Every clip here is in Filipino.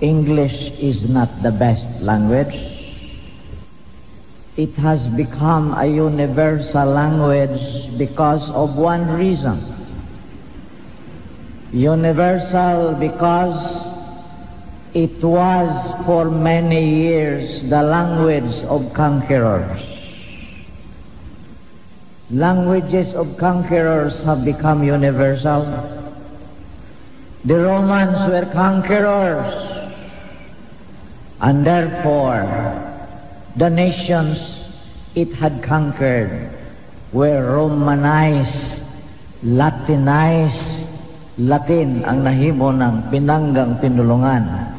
English is not the best language. It has become a universal language because of one reason. Universal because it was for many years the language of conquerors. Languages of conquerors have become universal. The Romans were conquerors, and therefore the nations it had conquered were Romanized, Latinized. Latin ang nahimo ng pinanggang pinulungan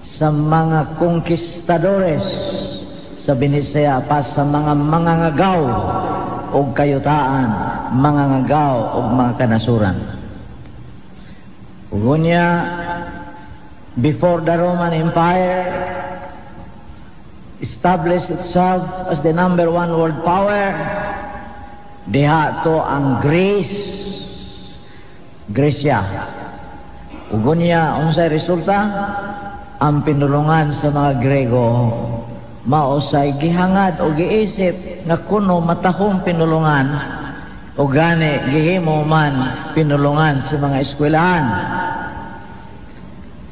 sa mga conquistadores sa Binisaya pa sa mga mangangagaw o kayutaan, mangangagaw o mga kanasuran. Ugunya, before the Roman Empire established itself as the number one world power, diha to ang Gresya. Ugunya, unsay resulta? Ang pinulungan sa mga Grego mausay gihangad o giisip nga kuno matahong pinulungan o gani gihimo man pinulungan sa mga eskwelahan.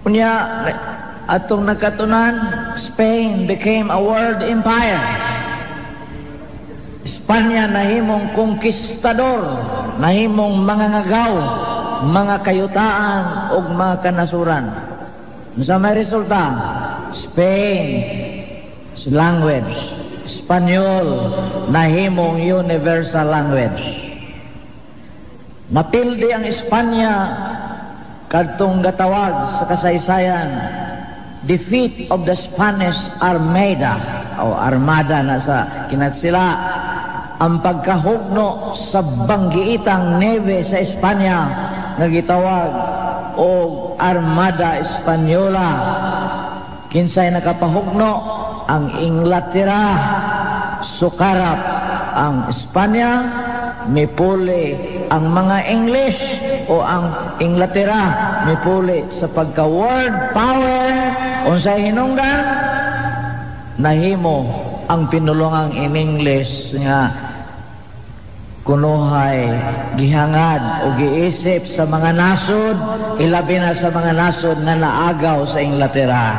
Unya, atong nakatunan, Spain became a world empire. Espanya nahimong conquistador, nahimong mangangagaw, mga kayutaan o mga kanasuran. Sa may resulta, Spain, language, Espanyol, nahimong universal language. Napildi ang Espanya kadtong gatawag sa kasaysayan, defeat of the Spanish Armada o Armada na sa kinatsila, ang pagkahugno sa banggiitang neve sa Espanya nga gitawag o Armada Espanyola. Kinsay nakapahugno? Ang Inglaterra. Sukarap ang Espanya, mipuli ang mga English o ang Inglaterra, mipuli sa pagka-world power. Unsay hinungdan? Nahimo ang pinulungang in English nga kunuhay, gihangad o giisip sa mga nasod, ilabi na sa mga nasod na naagaw sa Inglaterra.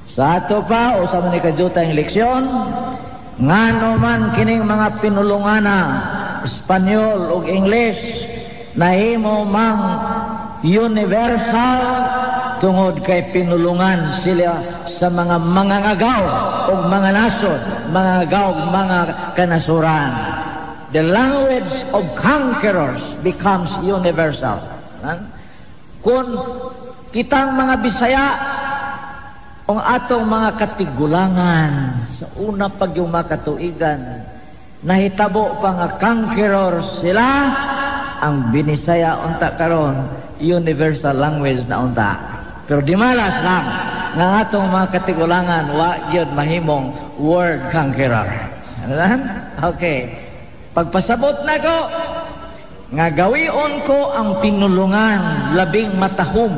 Sa ato pa, o sa manikajuta ang leksyon, ngano man kining mga pinulungana, Espanyol o English, nahimo mang universal tungod kay pinulungan sila sa mga mangangagaw o mga nasod, mangangagaw, mga kanasuran. The language of conquerors becomes universal. Kung kitang mga Bisaya, ang atong mga katigulangan sa una pagyumakatuigan, nahitabo pa nga conquerors sila, ang Binisaya unta karon universal language na unta. Pero di malas lang nga atong mga katigulangan wa gyud mahimong world conqueror. Okay. Pagpasabot na ko, nga gawion ko ang pinulungan labing matahom,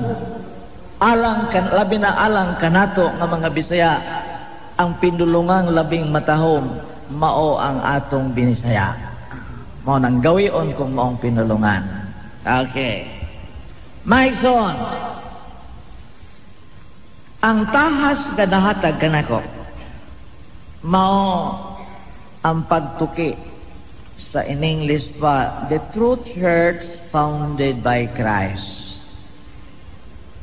labi na alang kanato nga mga Bisaya, ang pinulungang labing matahom, mao ang atong Binisaya. Mao nang gawion kong maong pinulungan. Okay. Maison, ang tahas gadahatag kanako, mao ang pagtuki sa in English pa, the true church founded by Christ.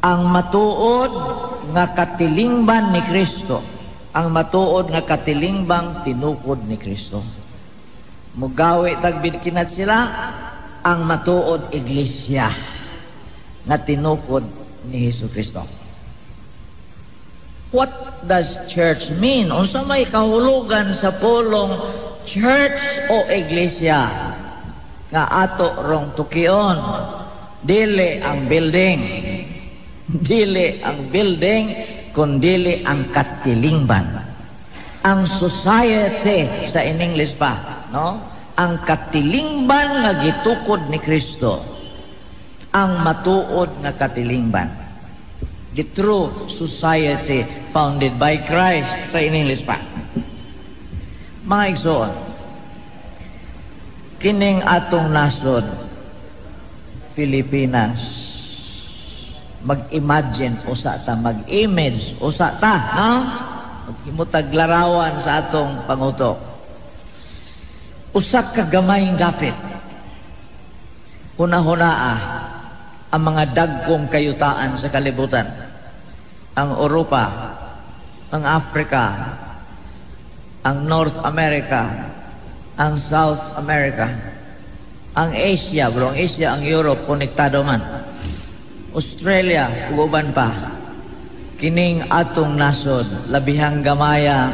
Ang matuod nga katilingban ni Kristo, ang matuod nga katilingbang tinukod ni Kristo. Mugawi tagbid kinat sila, ang matuod iglesia nga tinukod ni Hesus Kristo. What does church mean? Unsa may kahulugan sa pulong church o iglesia nga ato rong tukion? Dili ang building, dili ang building, kundili ang katilingban, ang society sa in English pa, no? Ang katilingban nga gitukod ni Kristo, ang matuod nga katilingban. The true society founded by Christ sa in-English pa. Mga igsoon, kining atong nasod, Pilipinas, mag-imagine usa ta, mag-image usa ta, no? Magimutaglarawan sa atong pangutok. Usa ka gamayng gapit. Una-hunaa ang mga dagkong kayutaan sa kalibutan. Ang Europa, ang Africa, ang North America, ang South America, ang Asia, bro, ang Asia, ang Europe, konektado man. Australia, uban pa. Kining atong nasod, labihang gamaya,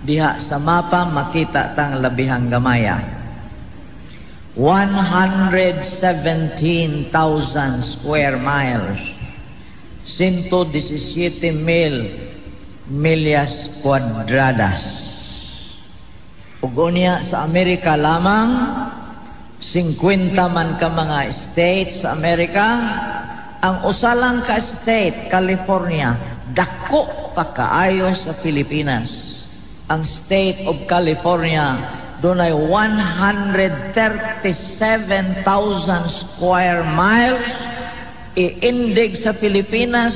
diha sa mapa makita tang labihang gamaya. 117,000 square miles. 117,000 millas cuadradas. Ug unya sa Amerika lamang 50 man ka mga states sa Amerika. Ang usalang ka state, California, dako pa kaayo sa Pilipinas. Ang state of California dunay 137,000 square miles. I-indig sa Pilipinas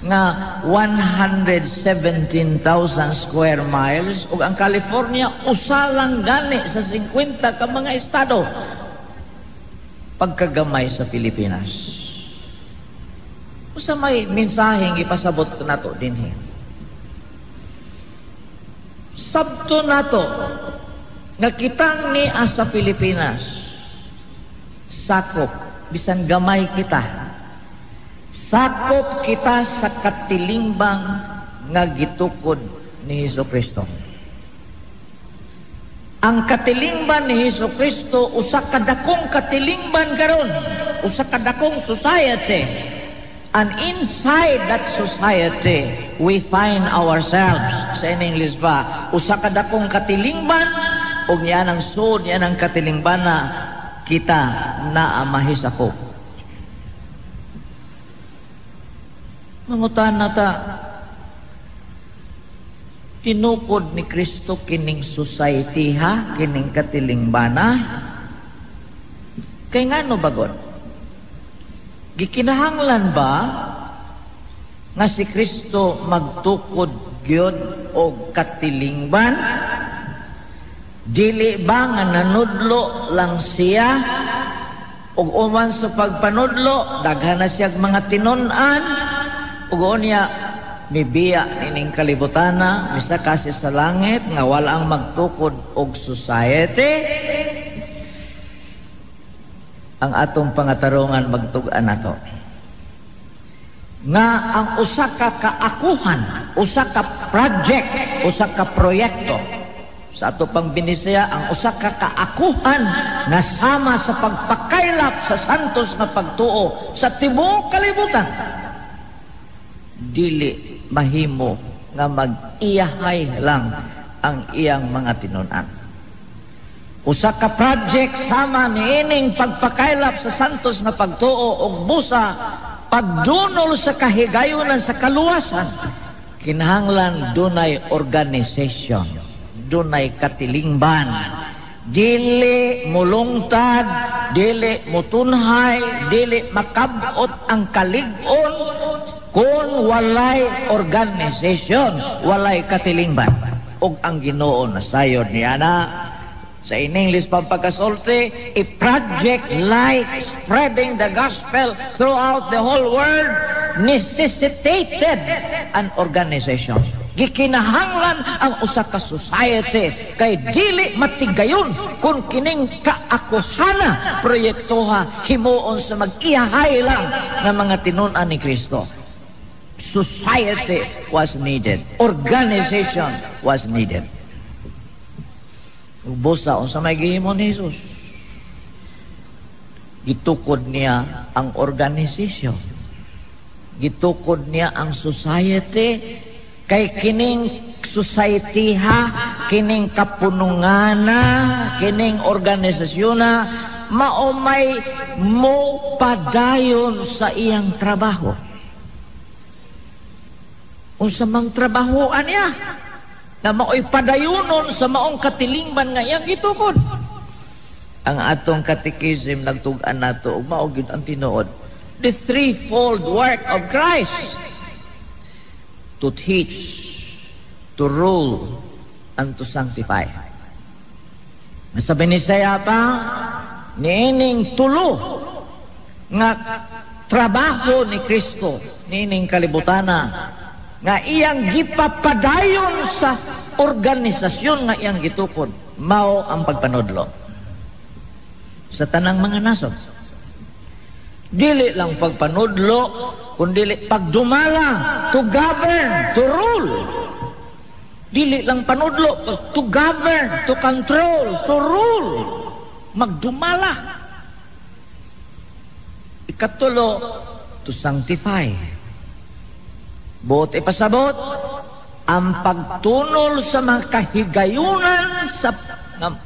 nga 117,000 square miles, ug ang California usa lang gani sa 50 ka mga estado pagkagamay sa Pilipinas. Usa may mensaheng ipasabot ko nato dinhi. Sabto nato nga kitang ni sa Pilipinas sakop bisan gamay kita. Sakop kita sa katilingban nga gitukod ni Hesukristo. Ang katilingban ni Hesukristo usa ka dakong katilingban karon, usa ka dakong society. And inside that society, we find ourselves. Sa English ba, usa ka dakong katilingban, ug yan ang sud, yan ang katilingban na kita na mahisakop. Mangutan na ta, tinukod ni Kristo kining society ha, kining katilingbana. Kay ngano bagon? Gikinahanglan ba nga si Kristo magtukod gyud og katilingban? Dili ba nga nanudlo lang siya? Ug uman sa pagpanudlo, daghan na siyang mga tinun-an. Ug unya mibiya nining kalibutana, misa kasi sa langit nga wala ang magtukod og society. Ang atong pangatarungan magtug-an nato nga ang usa ka kaakuhan, usa ka project, usa ka proyekto sa ato pang Binisaya, ang usa ka kaakuhan na sama sa pagpakaylap sa santos nga pagtuo sa tibuok kalibutan, dili mahimo nga mag-iyahay lang ang iyang mga tinun-an. Usa ka project sama niining pagpakaylap sa santos nga pagtuo og busa pagdunol sa kahigayunan sa kaluwasan. Kinahanglan dunay organization, dunay katilingban, dili mulungtad, dili mutunhay, dili makabot ang kalig-on kung walay organization, walay katilingban. Og ang Ginoo nasayod niya na sa in-English pampagasulti, a project like spreading the gospel throughout the whole world necessitated an organization. Gikinahanglan ang usa ka society kay dili matigayon kung kining kaakuhana proyektoha himuon sa mag-iyahay lang ng mga tinun-an ni Kristo. Society was needed. Organization was needed. Busa unsa may gihimo ni Jesus, gitukod niya ang organization, gitukod niya ang society, kay kining society ha, kining kapunungana, kining organisasyon na maumay mo padayon sa iyang trabaho. unsa mang trabahoan niya na mao'y padayunon sa maong katilingban nga iyang gitukod. Ang atong katekism nagtug-an nato ug mao gyud ang tinuod, the threefold work of Christ: to teach, to rule, and to sanctify. Sabi ni Isaiah pa, niining tulo nga trabaho ni Kristo, niining kalibutana nga iyang gipapadayon sa organisasyon nga iyang gitukod, mao ang pagpanudlo sa tanang mga nasod. Dili lang pagpanudlo, kundi pagdumala, to govern, to rule. Dili lang panudlo, to govern, to control, to rule. Magdumala. Ikatulo, to sanctify. Buot ipasabot, ang pagtunol sa mga kahigayunan sa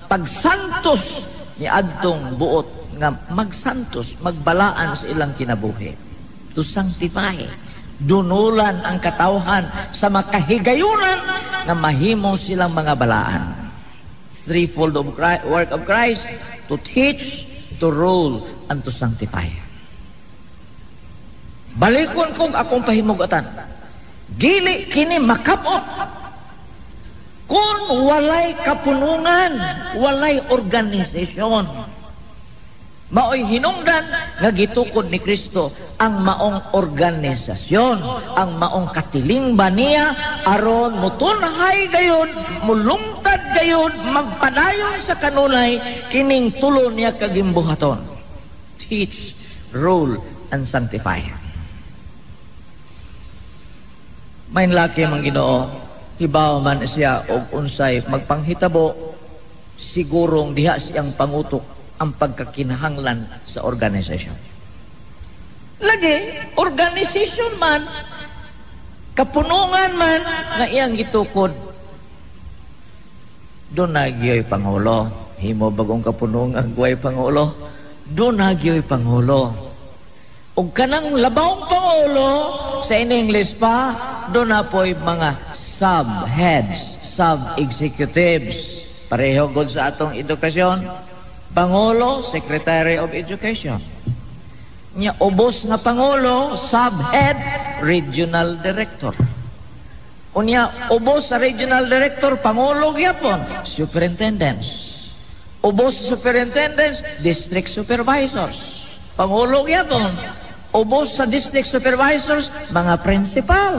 pagsantos ni adtong buot nga magsantos, magbalaan sa ilang kinabuhi. To sanctify. Dunulan ang katawhan sa mga kahigayunan na mahimo silang mga balaan. Threefold work of Christ: to teach, to rule, and to sanctify. Balikon kong akong pahimugatan, dili kini makabot kung walay kapunungan, walay organisasyon. Mao'y hinungdan nga gitukod ni Kristo ang maong organisasyon, ang maong katilingban niya, aron mutunhay gayon, mulungtad gayon, magpadayon sa kanunay kining tulo niya kagimbuhaton: teach, rule, and sanctify. May laki mang Ginoo, hibaw man siya og unsay magpanghitabo, sigurong diha siyang pangutok ang pagkakinahanglan sa organisasyon. Lagi, organisasyon man, kapunungan man nga iyang gitukod, doon nagyo'y Pangulo. Himo bagong kapunungan, guway Pangulo, doon nagyo'y Pangulo. O kanang labawang Pangulo, sa in-English pa, doon na po'y mga sub-heads, sub-executives. Pareho god sa atong edukasyon. Pangulo, Secretary of Education. Nya ubos nga Pangulo, sub-head, Regional Director. Unya ubos sa Regional Director, Pangulo gyapon, Superintendents. Ubos sa Superintendents, District Supervisors. Pangulo gyapon. Ubos sa District Supervisors, mga Principal.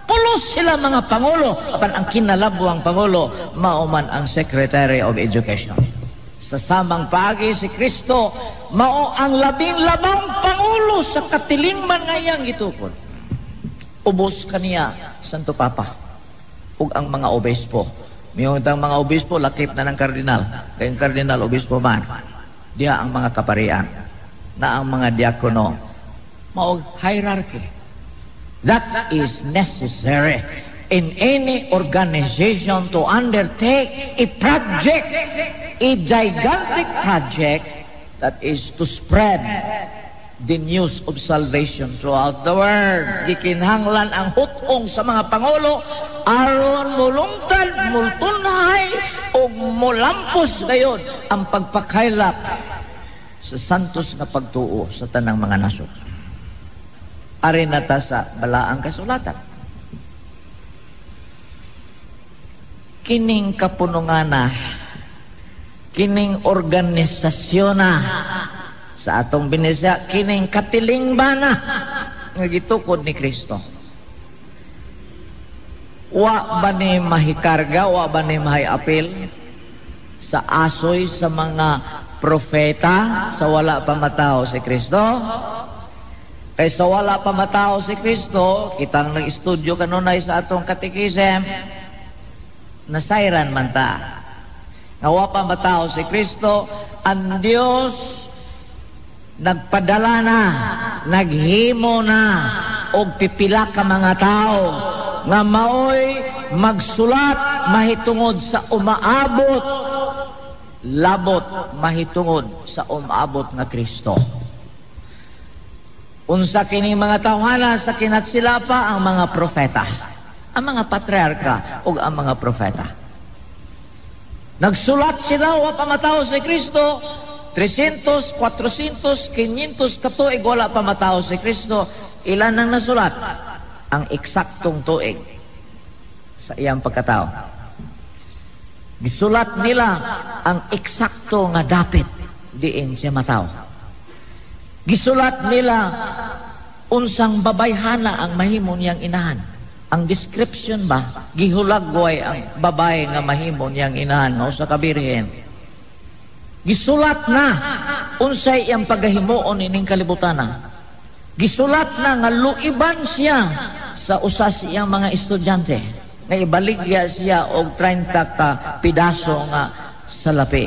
Pulos sila mga Pangulo. Apan ang kinalabwang Pangulo, mauman ang Secretary of Education. Sa samang paagi si Kristo, mao ang 11 Pangulo sa katilingban nga iyang gitukod. Ubos kaniya, Santo Papa, ug ang mga obispo. Miyong ang mga obispo, lakip na ng kardinal. Kaya yung kardinal, obispo man. Diya ang mga kaparian, na ang mga diakono. Mao hierarchy. That is necessary in any organization to undertake a project, a gigantic project that is to spread the news of salvation throughout the world. Gikinhanglan ang hutong sa mga Pangulo aron mulungtad, multunhay o mulampos gayon ang pagpakaylap sa santos na pagtuo sa tanang mga nasod. Ari na ta sa balaang kasulatan. Kining kapunungana, kining organisasyon na sa atong binisya, kining katilingbana nga gitukod ni Kristo. Wa ba ni mahikarga, wa ba ni mahiapil sa asoy sa mga propeta sa wala pa matao si Kristo? Kay sa wala pa matao si Kristo, kitang nag-estudyo kanunay sa atong katekism, nasayran man ta. Nawa pa matao si Kristo, ang Diyos nagpadala na, naghimo na, o pipila ka mga tao, nga maoy magsulat mahitungod sa umaabot, labot mahitungod sa umaabot nga Kristo. Unsa kini mga tawhana sa kinatsila pa ang mga propeta. ang mga patriarka o ang mga propeta. Nagsulat sila wa pamataw si Kristo 300, 400, 500 katuig wala pamataw si Kristo. Ilan ang nasulat? Ang eksaktong tuig sa iyang pagkatao. Gisulat nila ang eksakto nga dapit diin siya mataw. Gisulat nila unsang babayhana ang mahimo niyang inahan. Ang description ba, gihulagway ang babae nga mahimo niyang inahan o sa kabirhen. Gisulat na unsay iyang pagahimuon ining kalibutana. Gisulat na nga luiban siya sa usa siyang mga estudyante nga ibaligya siya og 30 ka pidaso nga salapi.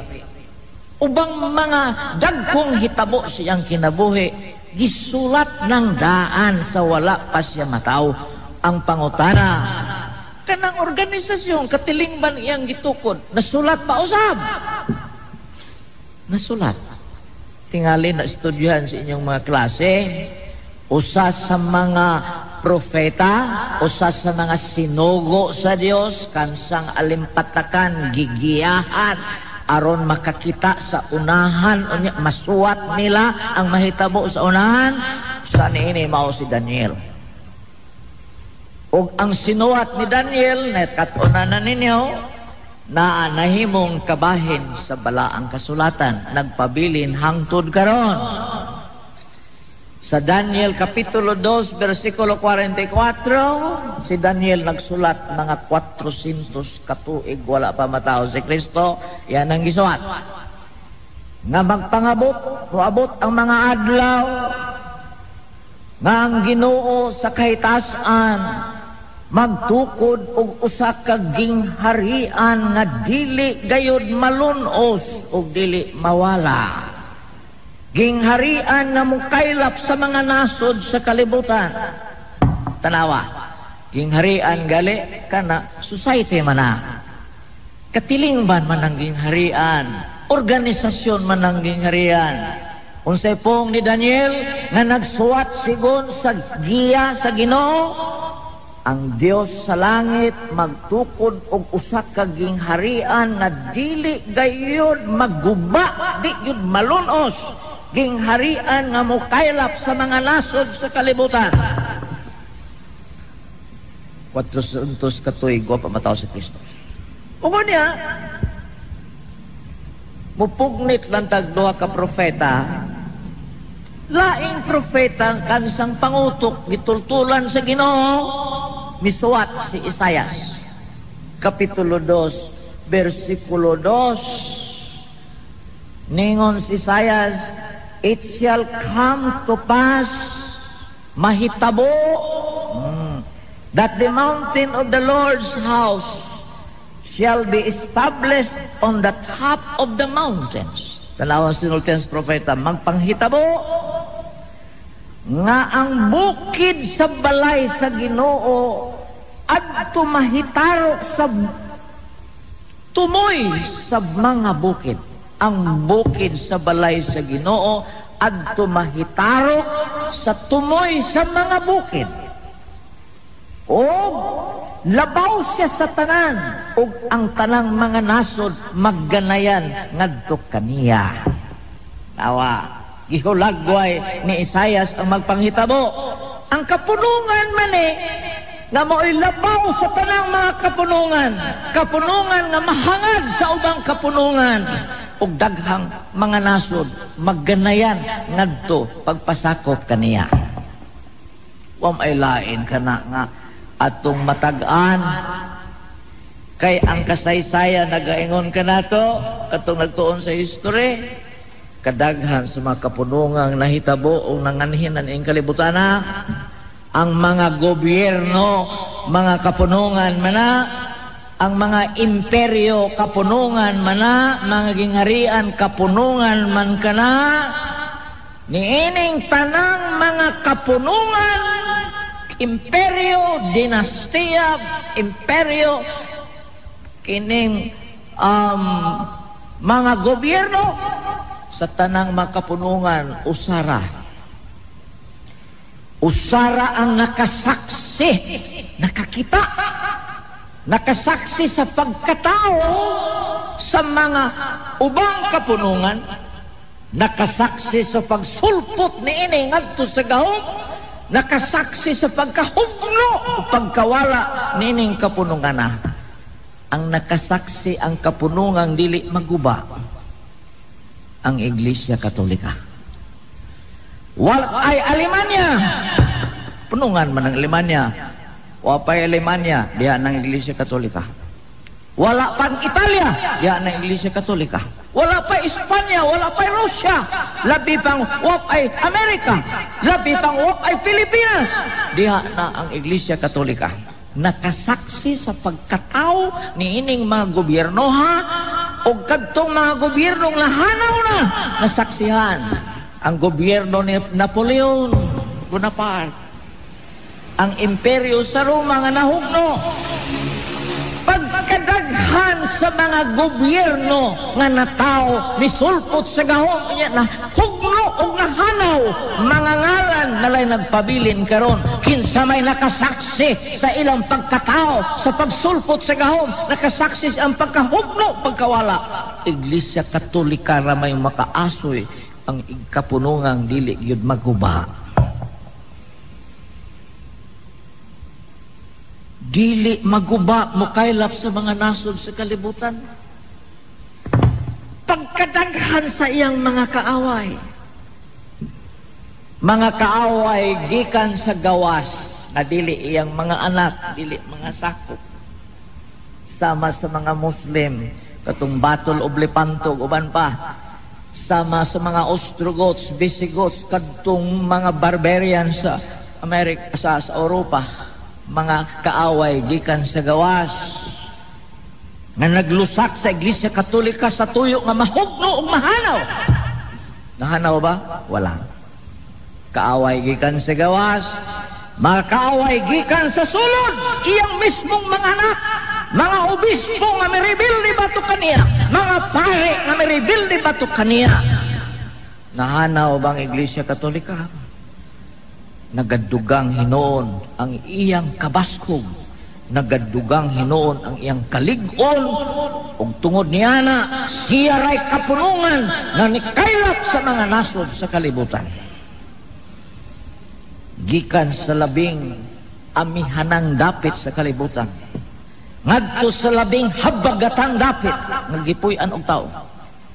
Ubang mga dagkong hitabo siyang kinabuhi, gisulat ng daan sa wala pa siya mataw. Ang pangutana, kanang organisasyon, katilingban iyang gitukod, nasulat pa usab. Nasulat. Tingali na estudyohan sa inyong mga klase, usa sa mga propeta, usa sa mga sinugo sa Dios, kansang alimpatakan, gigiyahan, aron makakita sa unahan, masuwat nila ang mahitabo sa unahan, sa niini mao si Daniel. O ang sinuwat ni Daniel, netkatuna na ninyo, na nahimong kabahin sa balaang kasulatan, nagpabilin hangtod karon. Sa Daniel Kapitulo 2, versikulo 44, si Daniel nagsulat mga 400 katuig, wala pa matao si Kristo, yan ang gisulat. Nga magpangabot, huabot ang mga adlaw, nga ang Ginoo sa kahitasan, magtukod og usa ka gingharian nga dili gayud malunos og dili mawala. Gingharian nga mukaylap sa mga nasod sa kalibutan. Tanawa, gingharian gali kana society man na. Katilingban man ang gingharian, organisasyon man ang gingharian. Unsay pong ni Daniel nga nagsuwat sigon sa giya sa Ginoo, ang Dios sa langit magtukod og usa ka gingharian nga dili gayud magguba, di yun malunos, gingharian nga mukaylap sa mga nasod sa kalibutan. 400 katuig wa pa mataw si Kristo. Ugo niya, mupugnit lang tag duha ka propeta, laing propeta ang kansang pangutok gitultulan sa Ginoo, misuwat si Isaias Kapitulo 2 versikulo 2. Ningon si Isaias, it shall come to pass, mahitabo, that the mountain of the Lord's house shall be established on the top of the mountains. Dalawang sinultens propeta, magpanghitabo nga ang bukid sa balay sa Ginoo adto mahitarok sa tumoy sa mga bukid. Ang bukid sa balay sa Ginoo adto mahitarok sa tumoy sa mga bukid. O labaw siya sa tanan ug ang tanang mga nasod magganayan ngadto kaniya. Tawa, gihulagway ni Isaias ang magpanghitabo. Ang kapunungan man nga mo'y labaw sa tanang mga kapunungan, kapunungan nga mahangad sa ubang kapunungan, ug daghang mga nasod magganayan ngadto pagpasakop kaniya. Wa may lain kana nga atong matag-an kay ang kasaysayan nagaingon kanato katong nagtuon sa history, kadaghan sa mga kapunungang nahitabo o nanganhinan ing kalibutana, ang mga gobyerno, mga kapunungan mana, ang mga imperyo kapunungan mana, mga gingharian kapunungan man kana, niining tanang mga kapunungan, imperyo, dinastiya, imperyo, kining mga gobyerno, sa tanang makapunungan, usara ang nakasaksi, nakakita nakakita, nakasaksi sa pagkatao sa mga ubang kapunungan, nakasaksi sa pagsulpot ni ini ngadto sa gahom, nakasaksi sa pagkahugno o pagkawala ni ining kapunungan na. Ang nakasaksi ang kapunungang dili maguba, ang Iglesia Katolika. Ay Alemanya, punungan man ang Alemanya, wapay Alemanya, diya ng Iglesia Katolika. Wala pang Italia, diya ng Iglesia Katolika. Wala pa Espanya, wala pa Russia, labi pang wapay Amerika, labi pang wapay Pilipinas, diya na ang Iglesia Katolika. Nakasaksi sa pagkatao ni ining mga gobyerno ha, o kadtong mga gobyernong lahanaw na nasaksihan. Ang gobyerno ni Napoleon Bonaparte, ang imperyo sa Roma nga nahugno, pagkadaghan sa mga gobyerno nga natao misulpot sa gahom niya na hugno o nahanaw, mga ngaran nalay nagpabilin karon kinsa may nakasaksi sa ilang pagkatao sa pagsulpot sa gahom, nakasaksi ang pagkahugno, pagkawala. Iglesia Katolika ra may makaasoy ang kapunungang dili gyud maguba. Dili maguba mo kaylap sa mga nasod sa kalibutan. Pagkadaghan sa iyang mga kaaway. Mga kaaway gikan sa gawas na dili iyang mga anak, dili mga sakop. Sama sa mga Muslim, katong Battle of Lepanto, uban pa. Sama sa mga Ostrogoths, Visigoths, kadtong mga barbarians sa Amerika, sa Europa, mga kaaway gikan sa gawas nga naglusak sa Iglesia Katolika sa tuyo nga mahugno ug mahanaw. Nahanaw ba? Wala. Kaaway gikan sa gawas, mga kaaway gikan sa sulod, iyang mismong mga anak, mga obispo nga meribil ni bato kaniya, mga pare nga meribil ni bato kaniya. Nahanaw bang Iglesia Katolika? Nagadugang hinoon ang iyang kabaskog, nagadugang hinoon ang iyang kalig-on, ug tungod niya na siya ray kapunungan na nikaylap sa mga nasod sa kalibutan. Gikan sa labing amihanang dapit sa kalibutan, ngadto sa labing habagatang dapit, nagipuy-an og tao.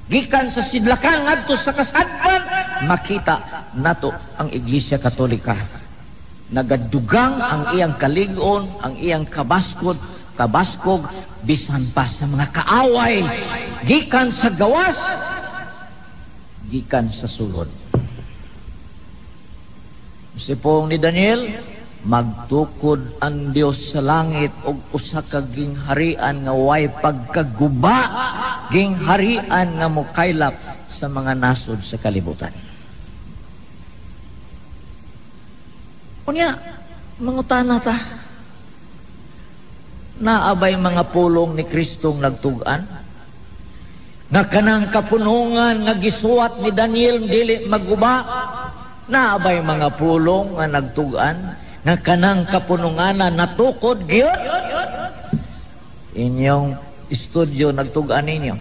Gikan sa sidlakan ngadto sa kasadpan, makita nato ang Iglesia Katolika. Nagadugang ang iyang kalig-on, ang iyang kabaskog, bisan pa sa mga kaaway, gikan sa gawas, gikan sa sulod. Sipong ni Daniel, magtukod ang Dios sa langit og usa ka gingharian nga way pagkaguba, gingharian nga mokaylap sa mga nasod sa kalibutan. Unya, mangutana ta, naabay mga pulong ni Kristong nagtugan, nga kanang kapunungan nga gisuwat ni Daniel dili maguba, naabay mga pulong nga nagtugan, nga kanang kapunungan na natukod gyud. Inyong estudyo nagtugan ninyo.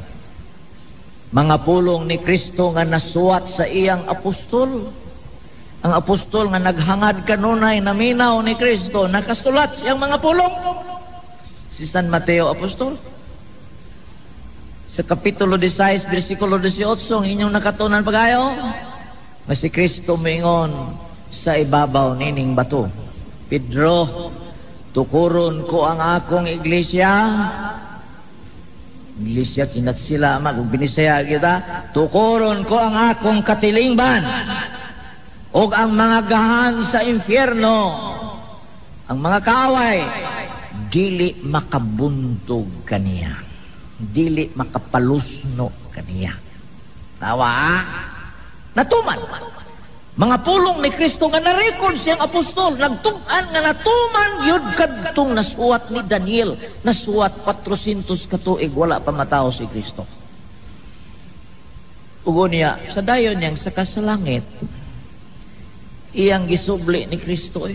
Mga pulong ni Kristo nga nasuwat sa iyang apostol. Ang apostol nga naghangad kanunay na minaw ni Kristo, nakasulat siyang mga pulong. Si San Mateo apostol. Sa kapitulo 16, versikulo 18, inyong nakatunan pagayo, nga si Kristo mingon sa ibabaw nining bato, Pedro, tukuron ko ang akong iglesia. Iglesia kinat sila kung binisaya kita, tukuron ko ang akong katilingban og ang mga gahan sa impyerno, ang mga kaaway, dili makabuntog kaniya, dili makapalusno kaniya. Tawa, natuman. Mga pulong ni Kristo nga na-record siyang apostol, nagtugan nga natuman yun kadtong nasuwat ni Daniel, nasuwat 400 katuig, wala pa matao si Kristo. Ugo niya, sa dayon niyang sa kasalangit, iyang gisubli ni Kristo.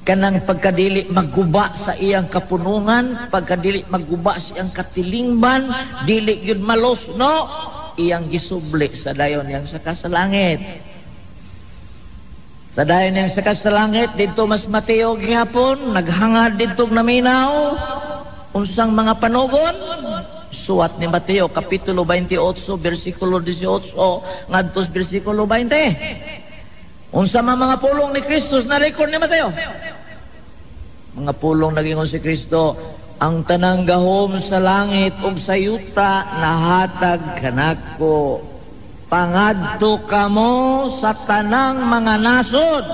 kanang pagkadili magguba sa iyang kapunungan, pagkadili magguba sa iyang katilingban, dili gyud malosno, iyang gisubli sa dayon yang saka sa langit. Sa dayon yang saka sa langit, dito mas Mateo gihapon, naghangad dito naminaw, unsang mga panugon, suwat ni Mateo, Kapitulo 28, versikulo 18, ngadtos versikulo 20. Unsa mga pulong ni Kristo na record ni Mateo? Mga pulong nagingon si Kristo, ang tanang gahom sa langit ug sa yuta nahatag kanako. Pangadto kamo sa tanang mga nasod.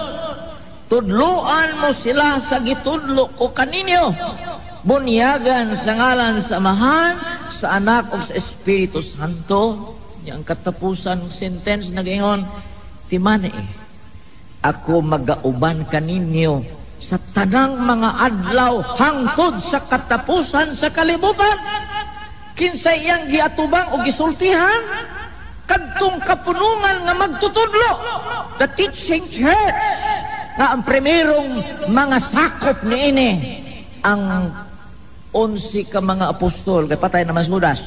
Tudloan mo sila sa gitudlo ko kaninyo. Bunyagan sa ngalan sa Amahan, sa Anak ug sa Espiritu Santo. Yang katapusan sentence nagingon, timani ako magauban kaninyo sa tanang mga adlaw hangtod sa katapusan sa kalibutan. Kinsa iyang giatubang o gisultihan kadtong kapunungan nga magtutudlo, the teaching church, nga ang primerong mga sakop niini ang 11 ka mga apostol, kay patay naman si Judas.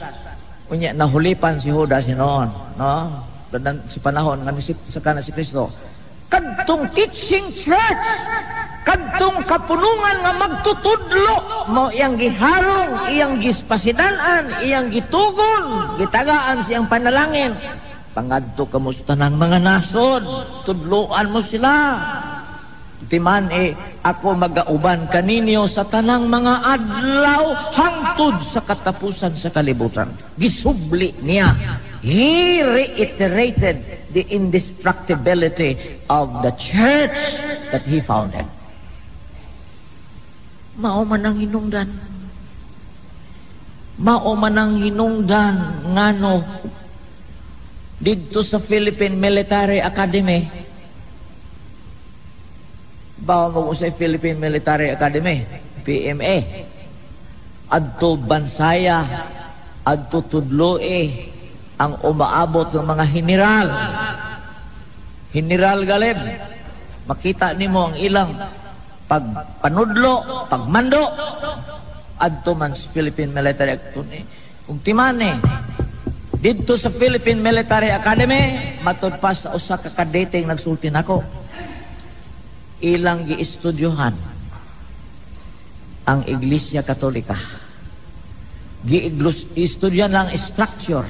Unya nahulipan si Judas noon, no? Si panahon nga sa kana si Kristo. Kadtong teaching church, kadtong kapunungan nga magtutudlo, mo iyang giharong, iyang gispasidanan, iyang gitugon, gitagaan siyang panalangin. Pangadto kamo sa tanang mga nasod, tudloan mo sila. Timan ako magauban kaninyo sa tanang mga adlaw hangtod sa katapusan sa kalibutan. Gisubli niya. He reiterated the indestructibility of the church that he founded. Mao man ang hinungdan. Mao man ang hinungdan ngano didto sa Philippine Military Academy. Bawa mo sa Philippine Military Academy, PMA. Adto bansaya, adto tudloe ang umaabot ng mga general. General Galeb, makita nimo ang ilang pagpanudlo, pagmando, adto man sa Philippine Military Academy. Kung timane, dito sa Philippine Military Academy, matud pa sa usa ka kadating nagsulti nako. Ilang giistudyohan ang Iglesia Katolika. Giistudyohan ang structure.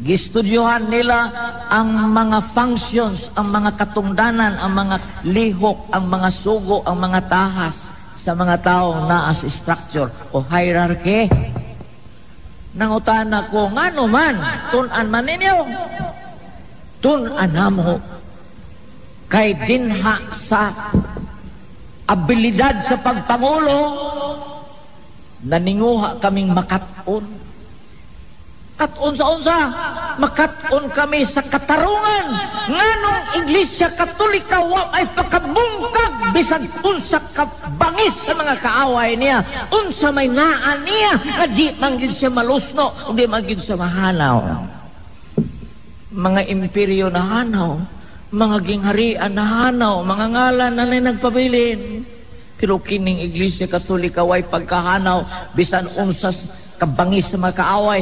Giistudyohan nila ang mga functions, ang mga katungdanan, ang mga lihok, ang mga sugo, ang mga tahas sa mga taong naa sa structure o hierarchy. Nangutana ko, ngano man, tunan man ninyo. Tunan namo. Kay dinha sa abilidad sa pagpangulo, naninguha kaming makat-on. Kat-on sa unsa, makat-on kami sa katarungan. Nganong Iglesia Katolika wa ay pakabungkag bisan unsa ka bangis sa mga kaaway niya. Unsa may naan niya, nga di manggid siya malusno, di manggid siya mahanaw. Mga imperyo na hanaw, mga gingharian na hanaw, mga ngalan na nagpabilin. Pero kining Iglesia Katolika way pagkahanaw, bisan unsas kabangis sa mga kaaway,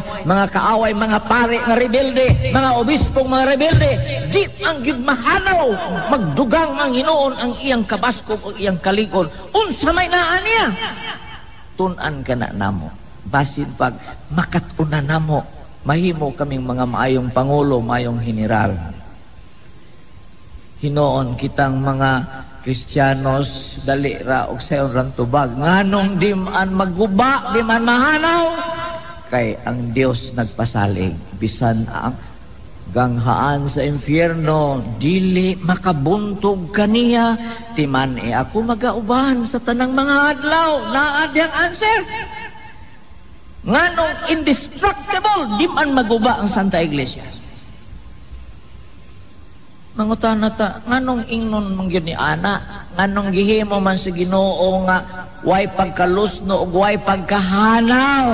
mga pare nga rebelde, mga obispong mga rebelde, di ang gidmahanaw, magdugang ang Hinoon ang iyang kabaskog o iyang kalikon. Unsa may naan niya? Tunan ka na namo. Basin pag makatuna namo, mahimo kaming mga maayong pangulo, maayong general. Hinoon kitang mga Kristiyanos dali ra og sayon ran tubag nganong di man magguba, di man mahanaw, kay ang Dios nagpasalig bisan ang ganghaan sa impyerno dili makabuntog kaniya. Timan ako magauban sa tanang mga adlaw, naa diyang answer. Nganong indestructible, di man maguba ang Santa Iglesia. Mangutan nata, nganong ingnon mangyud ni ana, nganong gihimo man sa Ginoo nga way pagkalusno ug way pagkahanaw.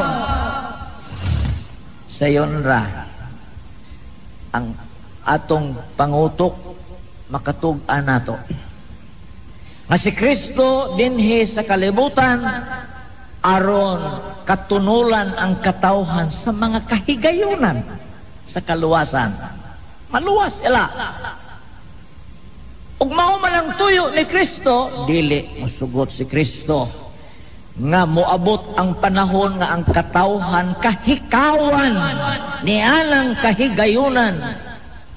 Sayon ra ang atong pangutok makatug-an nato. nga si Kristo dinhi sa kalibutan aron katunulan ang katawhan sa mga kahigayunan sa kaluwasan. Maluwas sila. Ug mao man ang tuyo ni Kristo, dili mosugot si Kristo nga moabot ang panahon nga ang katawhan kahikawan ni anang kahigayunan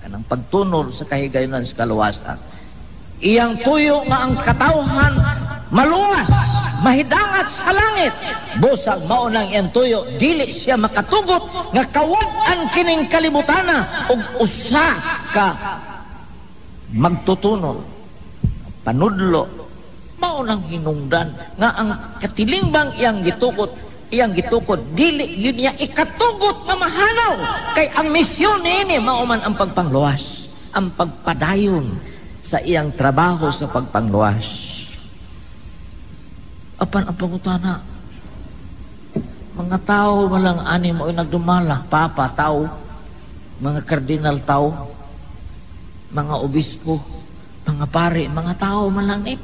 kanang pagtunol sa kahigayunan sa kaluwasan. Iyang tuyo nga ang katawhan maluwas, mahidangat sa langit. Busag mao nang iyang tuyo, dili siya makatugot nga kawad-an kining kalibutana ug usa ka magtutunol, panudlo. Mao nang hinungdan nga ang katilingbang iyang gitukod dili yun niya ikatugot na mahanaw kay ang misyon niini mao man ang pagpangluwas, ang pagpadayon sa iyang trabaho sa pagpangluwas. Apan ang pangutana, mga tao malang ani mo nagdumala, papa tao, mga kardinal tao, mga obispo, mga pare, mga tao malang ni.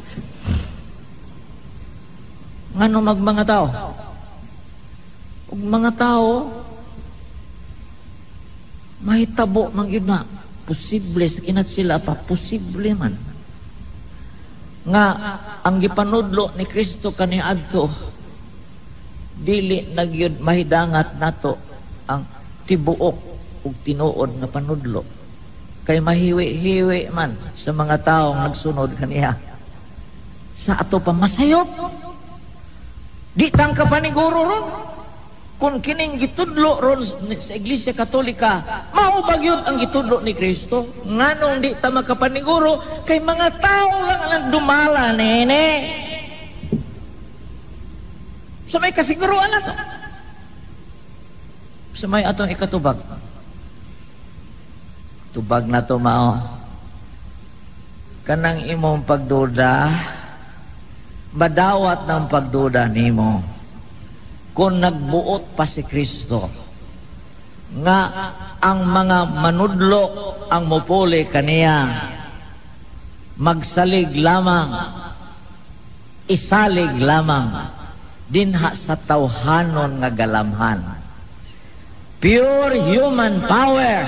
Ngano mga tao? Ug mga tao mahitabo man gyud na posible sa kinat sila pa posible man nga ang gipanudlo ni Kristo kaniadto dili nagyud mahidangat nato ang tibuok ug tinuod nga panudlo kay mahiwi-hiwi man sa mga taong nagsunod kaniya. Sa ato pa masayop di tang kapaniguro ron kung kining gitudlo ron sa Iglesia Katolika mao bagyod ang gitudlo ni Kristo. Nganong di ta makapaniguro kay mga tao lang ang nagdumala nene. So may kasiguruan na to. So may atong ikatubag. Tubag na to mao. Kanang imong pagduda badawat ng pagduda nimo kung nagbuot pa si Kristo nga ang mga manudlo ang mupuli kaniya magsalig lamang, isalig lamang dinha sa tawhanon nga galamhan. Pure human power,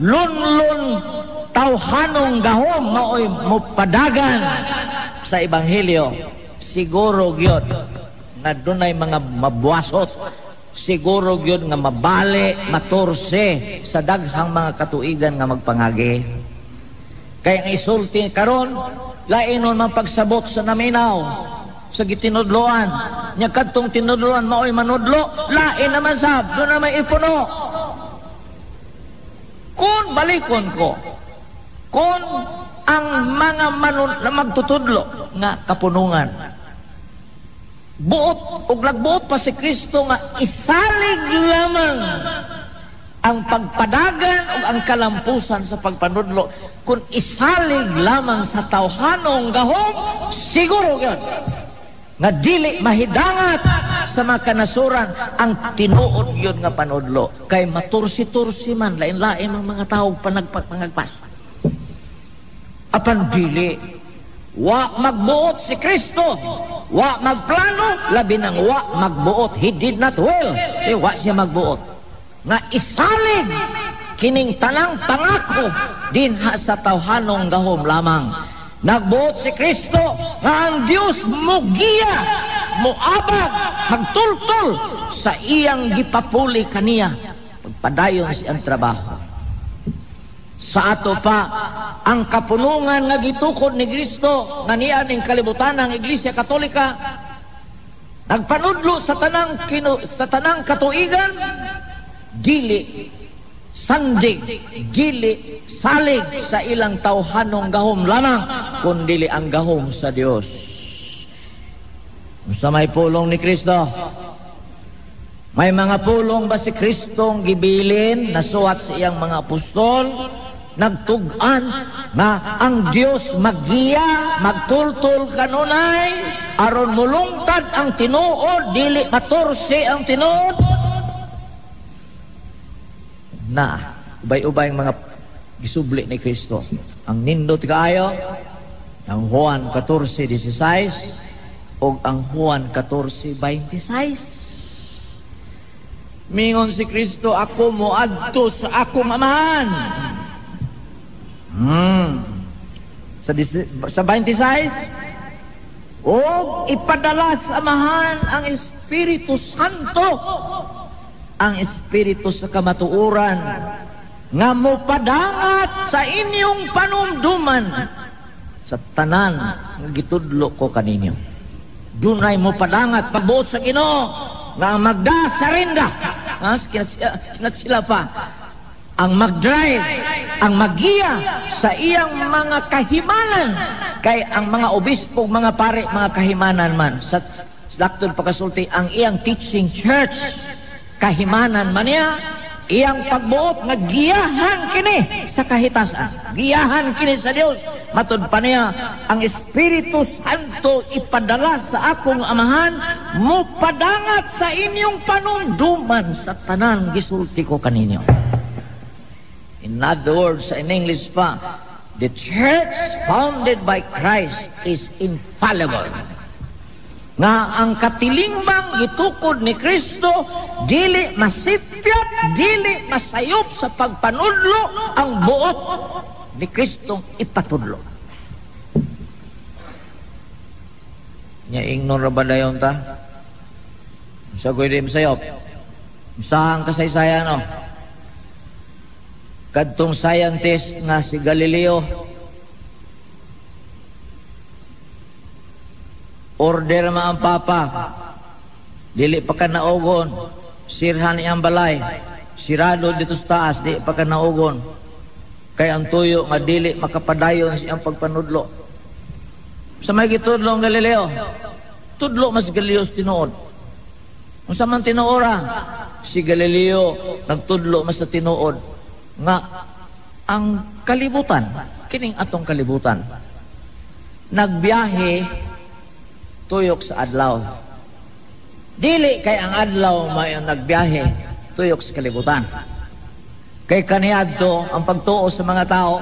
lunlun tawhanong gahom maoy mupadagan sa Ebanghelyo. Siguro gyud nga dunay mga mabuwasot, siguro gyud nga mabali, maturse sa daghang mga katuigan nga magpangagi. Kaya ang isulti karon lainon man pagsabot sa naminaw sa gitinudloan nya kadtong tinudloan maoy manudlo, lain naman sab do na may ipuno. Kung balikon ko kung ang mga na magtutudlo nga kapunungan buot ug nagbuot pa si Kristo nga isalig lamang ang pagpadagan ug ang kalampusan sa pagpanudlo, kung isalig lamang sa tawhanong gahom, siguro gyud nga dili mahidangat sa mga kanasuran ang tinuod yun nga panudlo kay matursi-tursi man lain-lain ang mga tao panagpas. Apan dili wa magbuot si Kristo, wa magplano, labi nang wa magbuot. He did not will, wa siya magbuot nga isalig kining tanang pangako dinha sa tawhanong gahom lamang. Nagbuot si Kristo nga ang Dios mugiya, muabag, magtultol sa iyang gipapuli kaniya pagpadayon siyang trabaho. Sa ato pa ang kapunungan nga gitukod ni Kristo nga niya ning kalibutan ng Iglesia Katolika nagpanudlo sa tanang katuigan, dili sandig, dili salig sa ilang tawhanong gahom lamang kundi ang gahom sa Dios. Sa may pulong ni Kristo, may mga pulong ba si Kristong gibilin nasuwat sa iyang mga apostol, nagtug-an na ang Dios maggiya, magtultol kanunay aron mulungtad ang tinuod, dili matursi ang tinuod na ubay-ubay mga gisubli ni Kristo. Ang nindot kaayo Ang Juan 14:16 o ang Juan 14:26. Mingon si Kristo, ako moadto sa akong amahan. Sa 26, o ipadala sa amahan ang Espiritu Santo, ang Espiritu sa kamatuoran, nga mopadangat sa inyong panumduman sa tanan nga gitudlo ko kaninyo. Dunay mopadangat pagbuot sa Ginoo nga magdasarinda. Kinat sila pa ang mag-drive, ang magiya sa iyang mga kahimanan, kay ang mga obispo, mga pare, mga kahimanan man sa laktod pagkasulti, ang iyang teaching church kahimanan man niya, iyang pagbuot nga giyahan kini sa kahitasan, giyahan kini sa Dios. Matud pa niya, ang Espiritu Santo ipadala sa akong amahan, mopadangat sa inyong panunduman sa tanan gisulti ko kaninyo. In other words, in English pa, the church founded by Christ is infallible. Nga ang katilimbang gitukod ni Kristo, dili masipyat, dili masayop sa pagpanudlo ang buot ni Kristong ipatudlo. Nya ingnon ra ba dayon ta? Sa kuy di masayop. Saan kasaysayan no? Kadtong scientist nga si Galileo, order ma ang Papa, dili pa ka naugon, sirhan iyang balay, sirado dito sa taas, di pa ka naugon, kay ang tuyo nga dili makapadayon siyang pagpanudlo. Sa may gitudlo ang Galileo, tudlo mas Galileo tinuod. Kung sa man tinuora, si Galileo nagtudlo mas sa tinuod nga ang kalibutan, kining atong kalibutan, nagbiyahe tuyok sa adlaw. Dili kay ang adlaw may nagbiyahe tuyok sa kalibutan. Kay kaniadto ang pagtuo sa mga tao,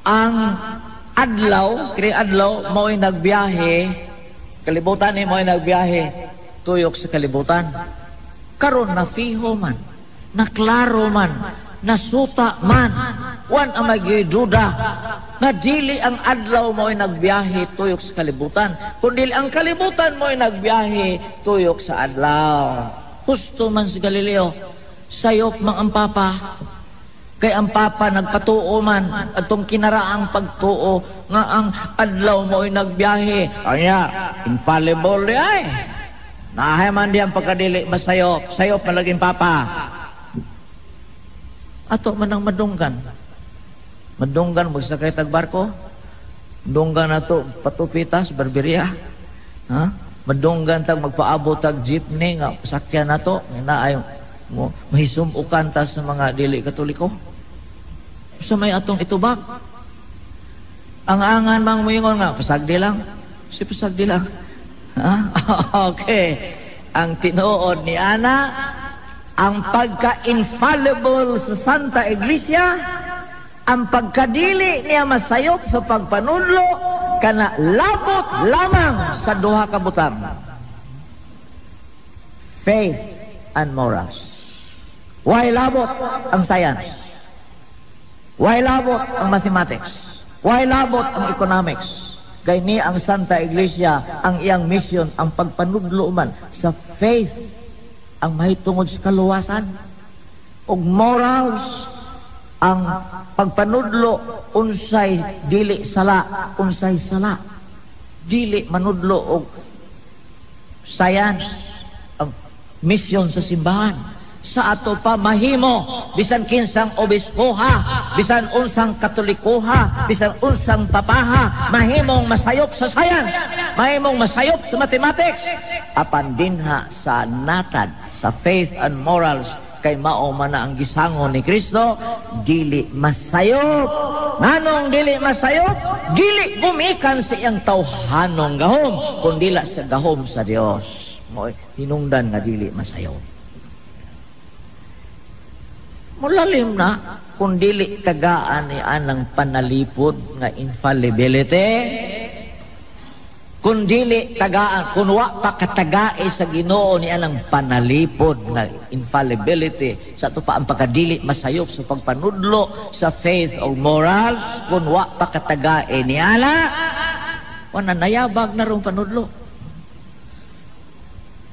ang adlaw, kini adlaw mo'y nagbiyahe, kalibutan ni mo'y nagbiyahe tuyok sa kalibutan. Karon na fiho man, na klaro man, nasuta man, wan ang magiduda nga dili ang adlaw mo'y nagbiyahe tuyok sa kalibutan, kundi ang kalibutan mo'y nagbiyahe tuyok sa adlaw. Husto man si Galileo, sayop mang ang Papa, kay ang Papa nagpatuo man atong kinaraang pagtuo nga ang adlaw mo'y nagbiyahe. Anya, infallible ay. Nahay man di ang pagkadili masayop, sayop malaging Papa. Ato man ang madunggan. Madunggan mo sa tag barko. Madunggan na to patupitas, barberia. Ha? Madunggan tag magpaabot tag jeepney nga sakyan na to. Na ay mo mahisumukan ta sa mga dili katoliko. Sa may atong itubag. Ang angan mang moingon nga pasagdi lang. Si pasagdi lang. Ha? Okay. Ang tinuod ni Ana, ang pagka-infallible sa Santa Iglesia, ang pagkadili niya masayop sa pagpanudlo, kana labot lamang sa duha ka butang. Faith and morals. Why labot ang science? Why labot ang mathematics? Why labot ang economics? Kay ni ang Santa Iglesia, ang iyang mission, ang pagpanudlo man sa faith, ang mahitungod sa kaluwasan, og morals, ang pagpanudlo unsay dili sala, unsay sala, dili manudlo og science, ang mission sa simbahan. Sa ato pa mahimo bisan kinsang obispoha, bisan unsang katolikoha, bisan unsang papaha, mahimong masayop sa science, mahimong masayop sa mathematics, apan dinha sa natad sa faith and morals, kay mao man na ang gisango ni Kristo, dili masayop. Nganong dili masayop? Dili gumikan sa iyang tawhanong gahom, kundila sa gahom sa Dios. Mo hinungdan nga dili masayop. Mulalim na kung dili tagaan ni anang panalipod nga infallibility, kung dili tagaan, kung wa pa katagae sa Ginoo ni anang panalipod nga infallibility, sa ito pa ang pagkadili masayop sa pagpanudlo sa faith o morals, kung wa pa katagae ni ana, wala nayabag na rong panudlo.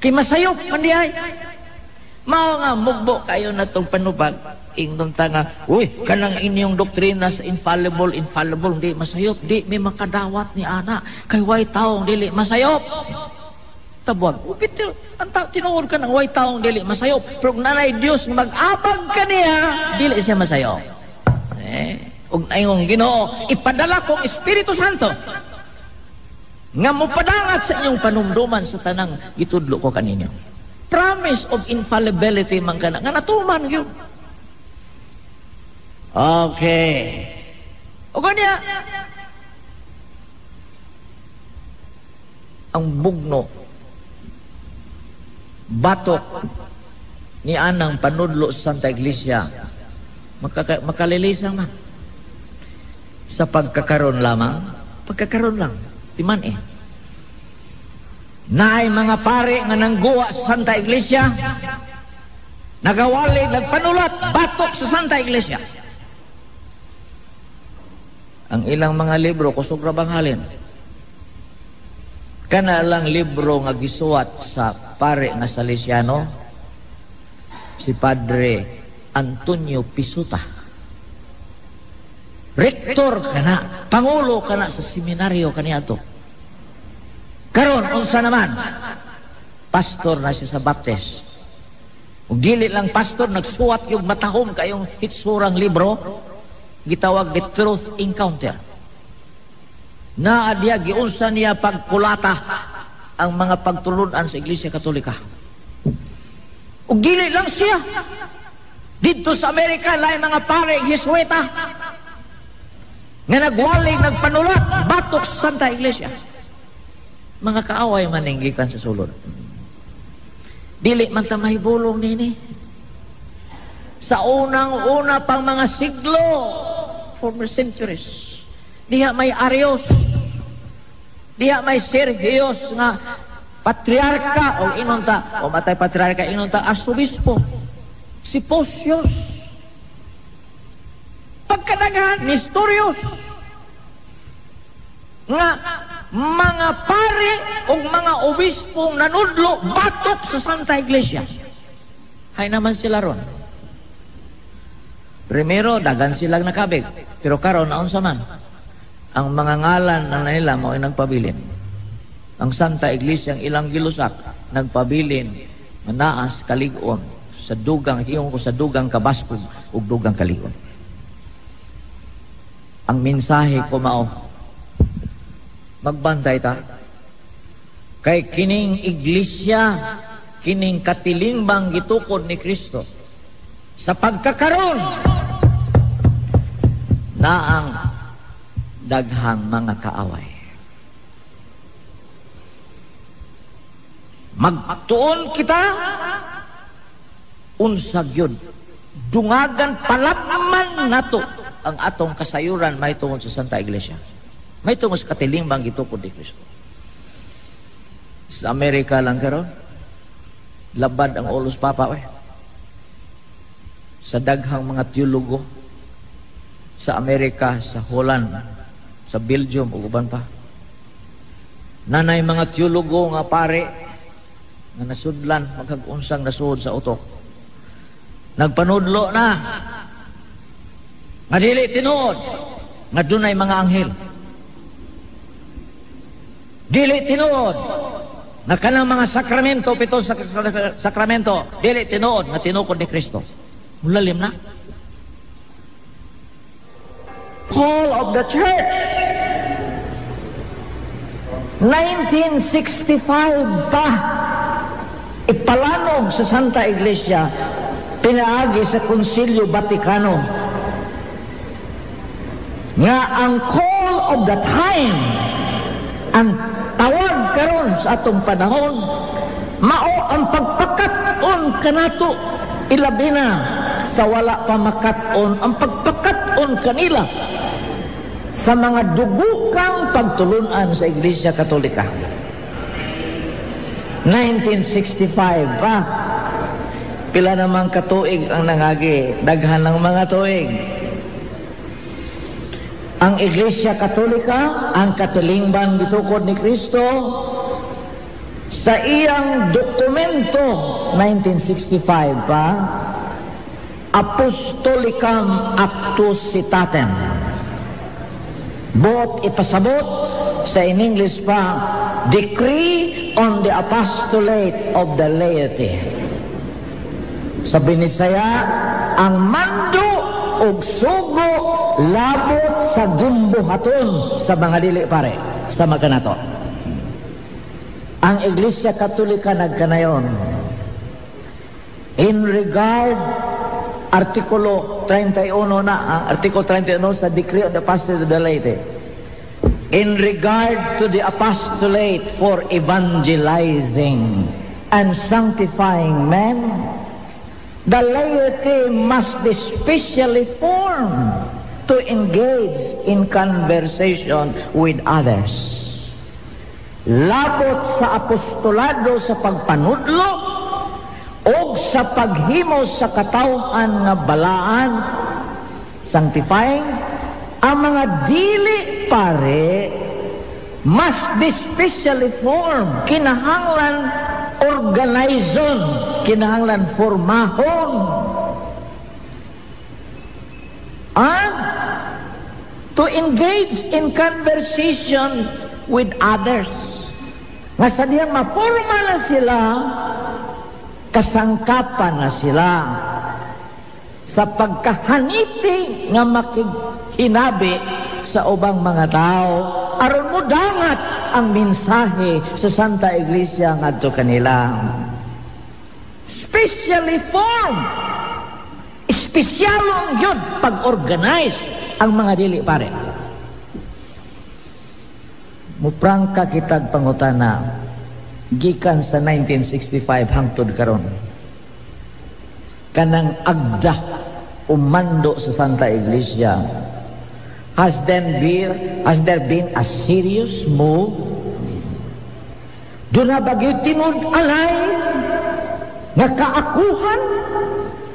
Kay masayop man di ay. Mao nga mugbo kayo na itong panubag, ingdong tanga, uy, kanang inyong doktrina sa infallible, hindi masayop, di may makadawat ni ana, kay way taong dili masayop. Tabuag, upitil, tinuod ka ng way taong dili masayop, pero nanay Diyos mag-abang ka niya, dili siya masayop. Ug ayong Ginoo, ipadala kong Espiritu Santo, nga mupadangat sa inyong panumduman sa tanang gitudlo ko kaninyo. Promise of infallibility man ka na. Nga natuman yun. Okay. O kanya, ang bugno, batok, ni anang panudlo sa Santa Iglesia, makalilisang man. Sa pagkakaroon lamang, pagkakaroon lang. Timan eh. Naay mga pare nga nangguwa sa Santa Iglesia, nagawali, nagpanulat, batok sa Santa Iglesia. Ang ilang mga libro, kusog ra banghalin. Kana lang libro nga gisuwat sa pare nga Salesiano, si Padre Antonio Pisuta. Rektor kana, pangulo kana sa seminaryo kaniadto. Karon unsa naman? Pastor na siya sa Baptist. Ug dili lang pastor, nagsuwat yung matahom kayong hitsurang libro, gitawag The Truth Encounter. Na adya giunsa niya pagkulata ang mga pagtulunan sa Iglesia Katolika. Ug dili lang siya. Dito sa Amerika, lain mga pare, Jesuita, nga nagwaling, nagpanulat, batok sa Santa Iglesia. Mga kaaway maninggikan sa sulod. Dili man ta mahibulong nini. Sa unang-una pang mga siglo, former centuries, diha may Arios, diha may Sergios nga patriarka o inunta, o matay patriarka, inunta asobispo, si Posios, pagkadagan, Nestorius, nga mga pare o mga obispong nanudlo batok sa Santa Iglesia. Hay naman sila ron. Primero, dagan silang nakabig. Pero karon naon sa man, ang mga ngalan na nila mo ay nagpabilin. Ang Santa Iglesia, ang ilang gilusak, nagpabilin, manaas, kaligon, sa dugang, hiyong ko sa dugang kabaskog, ug dugang kaligon. Ang mensahe ko mao, magbantay ta. Kay kining iglesia, kining katilimbang gitukod ni Kristo, sa pagkakaroon na ang daghang mga kaaway. Magtuon kita, unsag yun, dungagan palapman nato ang atong kasayuran may tungod sa Santa Iglesia. May tungod sa katilimbang gitukod ni Kristo. Sa Amerika lang karon, labad ang ulos papa sa daghang mga teologo sa Amerika, sa Holland, sa Belgium ug uban pa. Nanay mga teologo nga pare nga nasudlan magkag-unsang nasuod sa utok. Nagpanudlo na nga dili tinuod nga dunay mga anghel. Dili tinuod na kanang mga sakramento, pito sakramento, dili tinuod na tinukod ni Kristo. Mulalim na. Call of the Church. 1965 pa, ipalanog sa Santa Iglesia, pinaagi sa Konsilyo Vaticano, nga ang call of the time, ang tawag karon sa atong panahon, mao ang pagpakat-on kanato, ilabi na sa wala pa makat-on ang pagpakat-on kanila sa mga dugukang pagtulunan sa Iglesia Katolika. 1965 pa. Pila namang katuig ang nangagi, daghan ng mga tuig. Ang Iglesia Katolika, ang katilingban gitukod ni Kristo, sa iyang dokumento 1965 pa, Apostolicam Actus Citatem. Buot ipasabot sa in English pa, Decree on the Apostolate of the Laity. Sa Binisaya, ang mando og sugo labot sa gimbuhaton sa mga dili pare sa magkanato. Ang Iglesia Katolika nagkanayon in regard Artikulo 31 na, Artikulo 31 sa Decree on the Apostolate of the Laity. In regard to the apostolate for evangelizing and sanctifying men, the laity must be specially formed to engage in conversation with others. Labot sa apostolado sa pagpanudlo o sa paghimo sa katawhan nga balaan, sanctifying, ang mga dili pare must be specially formed, kinahanglan organizon, kinahanglan formahon, and to engage in conversation with others. Nga sa diyang maporma na sila, kasangkapan na sila sa pagkahaniti nga makighinabi sa ubang mga tao aron mo dangat ang mensahe sa Santa Iglesia ngadto kanila. Specially formed, espesyalong yun pag-organize ang mga dili pare. Muprangka kitag pangutana gikan sa 1965 hangtod karon. Kanang agda umando sa Santa Iglesia, has there been a serious move? Doon na bagay tinud alay nga kaakuhan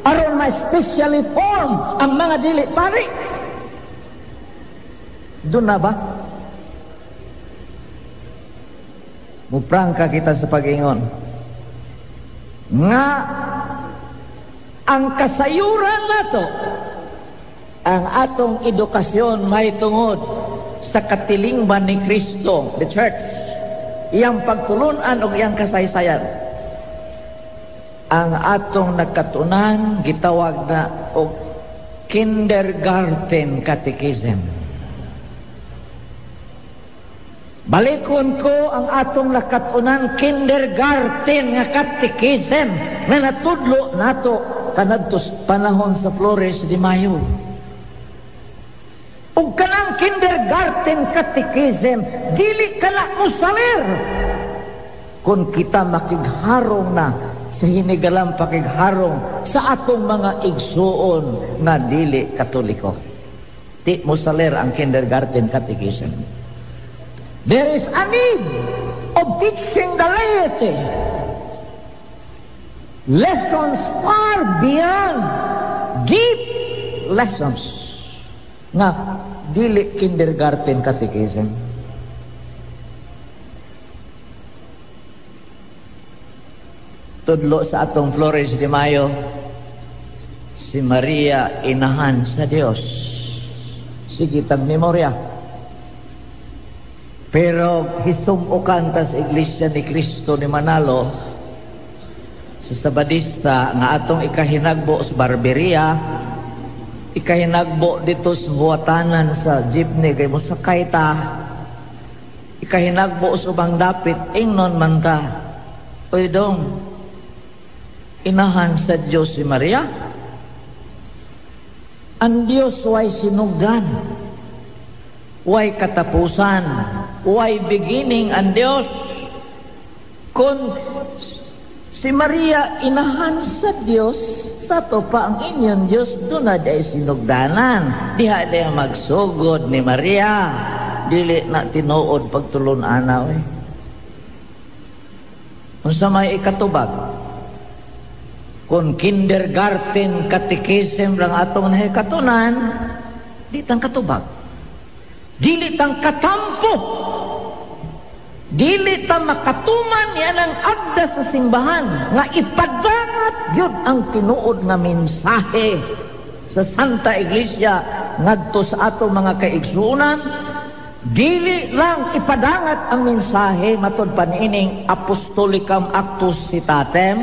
aron ma-specially form ang mga dili pare? Doon na ba? Muprangka kita sa pag-ingon nga ang kasayuran nato, ang atong edukasyon may tungod sa katilingban ni Kristo, the church, iyang pagtulunan o iyang kasaysayan. Ang atong nagkatunan gitawag na og kindergarten catechism. Balikon ko ang atong nakatunan kindergarten nga catechism na natudlo nato kanadtos panahon sa Flores de Mayo. Ug kanang kindergarten catechism dili kana musalir kung kita makigharong na sa hinigalang pakigharong sa atong mga igsuon na dili Katoliko. Di musalir ang kindergarten catechism. There is a need of teaching the laity lessons far beyond deep lessons nga dili kindergarten catechism. Tudlo sa atong Flores de Mayo, si Maria inahan sa Dios. Sige tag memorya. Pero hisumukan ta sa Iglesia ni Cristo ni Manalo sa Sabadista nga atong ikahinagbo sa Barberia, ikahinagbo dito sa huwatanan sa jeepney kay mosakay ta, ikahinagbo sa ubang dapit ingnon man ta. Oy dong, inahan sa Diyos si Maria. Ang Diyos way sinugdan, way katapusan, way beginning ang Diyos. Kung si Maria inahan sa Diyos, sa to pa ang inyong Diyos, doon na day sinugdanan. Diha day magsugod ni Maria. Dili na tinuod pagtulon anaw eh. Unsa may ikatubag? Kung kindergarten catechism lang atong nahikatunan, di tang katubag. Dili tang katampo. Dili ta makatuman yan ang agda sa simbahan nga ipadangat yun ang tinuod nga mensahe sa Santa Iglesia ngadto sa ato mga kaigsuonan. Dili lang ipadangat ang mensahe matud paniining Apostolicam Actus Citatem.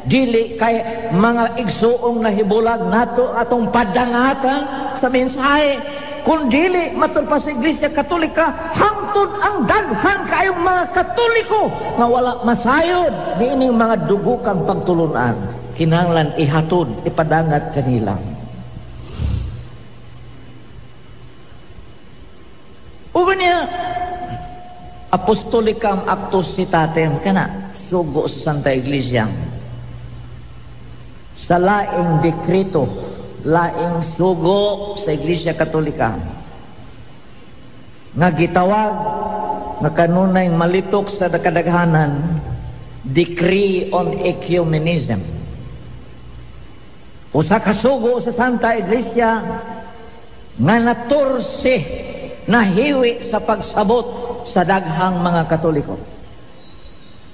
Dili kay mga igsuong nahibulag nato atong padangatan sa mensahe, kundili matud pa sa Iglesia Katolika hangtod ang daghan kayong mga Katoliko nga wala masayod diining mga dugukang pagtulunan. Kinahanglan ihatod, ipadangat kanila. Ugo niya Apostolicam Actus Citatem kana sugo sa Santa Iglesia. Sa laing dekreto, laing sugo sa Iglesia Katolika nga gitawag nga kanunay malitok sa kadaghanan, Decree on Ecumenism. Usa ka sugo sa Santa Iglesia nga naturse, nahiwi sa pagsabot sa daghang mga Katoliko.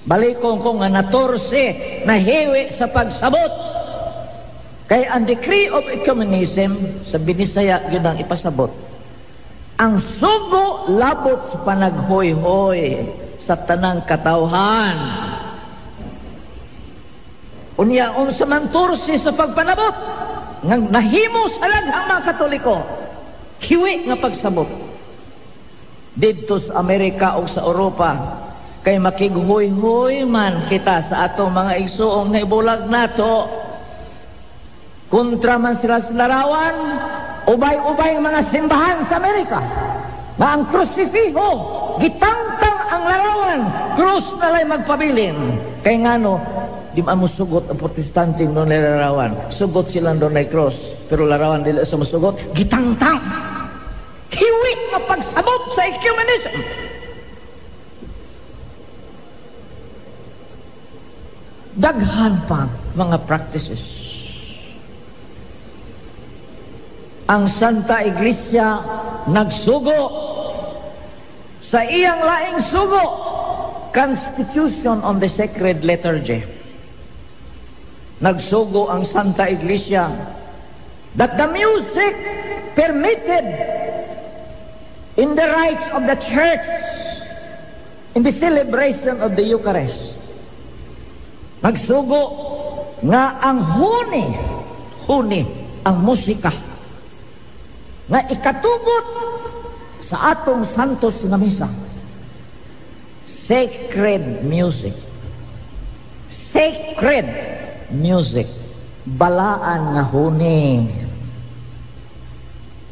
Balikong ko nga naturse, nahiwi sa pagsabot. Kaya ang Decree of Ecumenism sa Binisaya yun ang ipasabot. Ang sugo labot sa panaghoy-hoy sa tanang katawhan. Unya unsa man tursi sa pagpanabot nga nahimo sa laghang mga Katoliko. Hiwi nga pagsabot. Didto sa Amerika o sa Europa kay makighoy-hoy man kita sa atong mga igsuong nga ibulag nato. Kontra man sila sa larawan, ubay-ubay mga simbahan sa Amerika na ang krusifiho, gitangtang ang larawan, krus na lay magpabilin. Kaya nga no, di mo sugot ang protestante doon na larawan. Sugot silang doon na krus, pero larawan nila sa musugot, gitangtang. Hiwi na pagsabot sa ecumenism. Daghan pa mga practices. Ang Santa Iglesia nagsugo sa iyang laing sugo, Constitution on the Sacred Liturgy. Nagsugo ang Santa Iglesia that the music permitted in the rites of the Church in the celebration of the Eucharist. Nagsugo nga ang huni ang musika nga ikatugot sa atong santos nga misa. Sacred music. Sacred music. Balaan nga huni.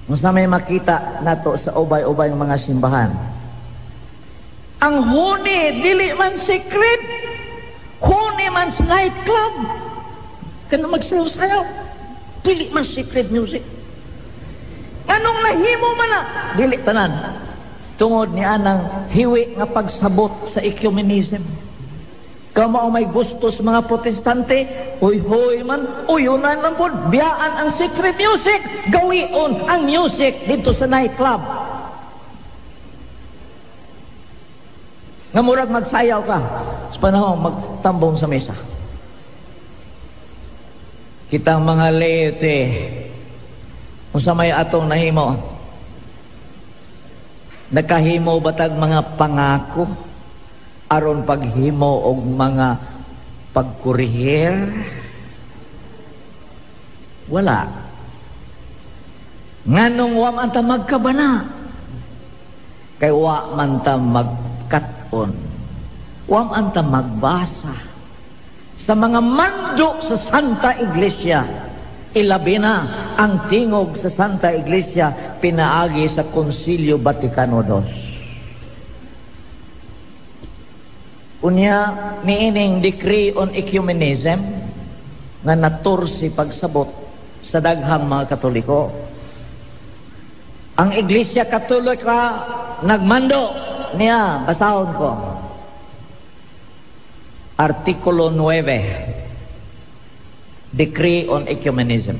Musta may makita nato sa ubay-ubay ng mga simbahan. Ang huni, dili man secret. Huni man sa nightclub. Kaya magsayaw-sayaw. Dili man secret music. Anong nahimo man na? Dili tanan. Tungod ni anang hiwi nga pagsabot sa ecumenism. Kamo may gusto sa mga protestante, huy-huy man, uyunan lang po, biyaan ang secret music, gawion ang music dito sa nightclub. Nga murag magsayaw ka sa panahon magtambong sa mesa. Kitang mga laity, kung sa may atong nahimo, nakahimo batag mga pangako aron paghimo og mga pagkurihir? Wala. Nganong wa man ta magkabana? Kay wa man ta magkat-on. Wa man ta magbasa sa mga mando sa Santa Iglesia. Ilabi na ang tingog sa Santa Iglesia pinaagi sa Konsilyo Vaticano II. Unya niining Decree on Ecumenism nga natursi pagsabot sa daghang mga Katoliko. Ang Iglesia Katolika nagmando niya, basahon ko. Artikulo 9, Decree on Ecumenism.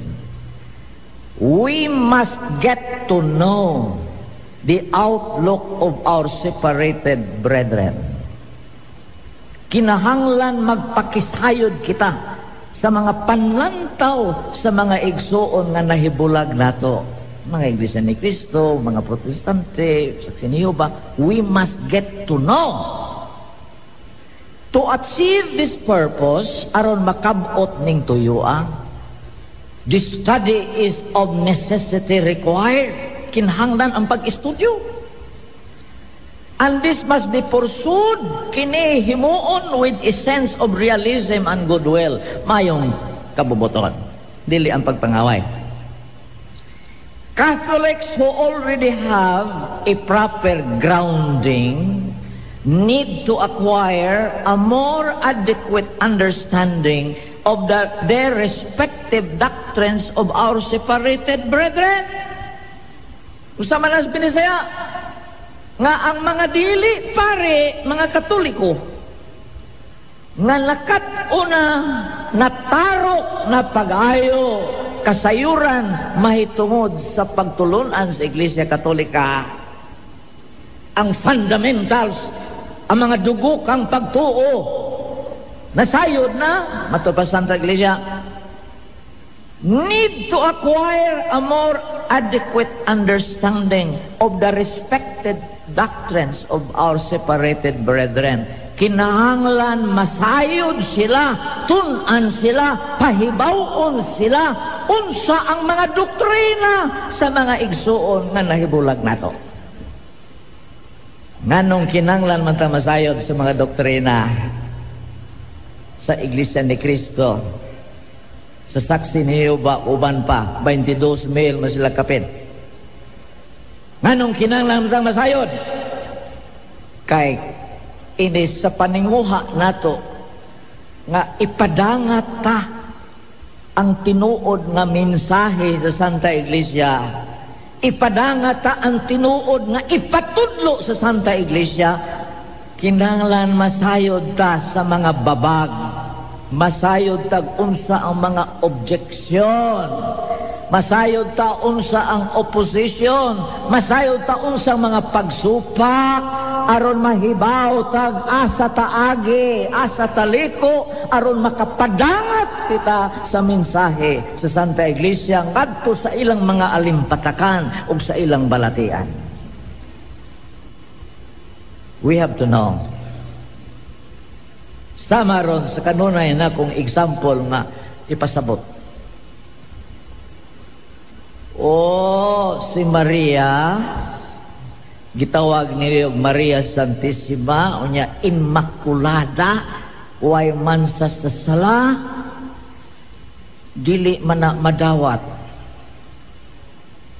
We must get to know the outlook of our separated brethren. Kinahanglan magpakisayod kita sa mga panlantaw sa mga igsoon nga nahibulag nato. Mga Iglesia ni Cristo, mga Protestante, Saksi ni Jehova, we must get to know. To achieve this purpose, aron makabot ning tuyuan, this study is of necessity required. Kinahanglan ang pag-estudyo. And this must be pursued, kini himuon with a sense of realism and goodwill. Mayong kabubuton, dili ang pagpangaway. Catholics who already have a proper grounding need to acquire a more adequate understanding of their respective doctrines of our separated brethren. Usama nas binisaya nga ang mga dili pare, mga Katoliko, nga lakat una natarok na pag-ayo kasayuran mahitungod sa pagtulunan sa Iglesia Katolika, ang fundamentals, ang mga dugukang pagtuo, nasayod na matupasan sa Iglesia, need to acquire a more adequate understanding of the respected doctrines of our separated brethren. Kinahanglan masayod sila, tunan sila, pahibawon sila, unsa ang mga doktrina sa mga igsuon nga nahibulag nato. Nganong kinahanglan man ta masayod sa mga doktrina sa Iglesia ni Cristo, sa Saksi ni Jehova, uban pa 22,000 man sila kapin. Nganong kinahanglan man ta masayod? Kay ini sa paninguha nato nga ipadangat ta ang tinuod nga mensahe sa Santa Iglesia, ipadangat ta ang tinuod nga ipatudlo sa Santa Iglesia. Kinahanglan masayod ta sa mga babag, masayod ta unsa ang mga objeksyon, masayod ta unsa ang opposition, masayod ta unsa ang mga pagsupak, aron mahibaw tag asa taagi, asa taliko, aron makapadangat kita sa mensahe sa Santa Iglesia ngadto sa ilang mga alimpatakan ug sa ilang balatian. We have to know. Sama ron sa kanunay na kung example nga ipasabot. Si Maria, gitawag nila Maria Santissima, unya Immaculada, way man sa sala, dili man na madawat.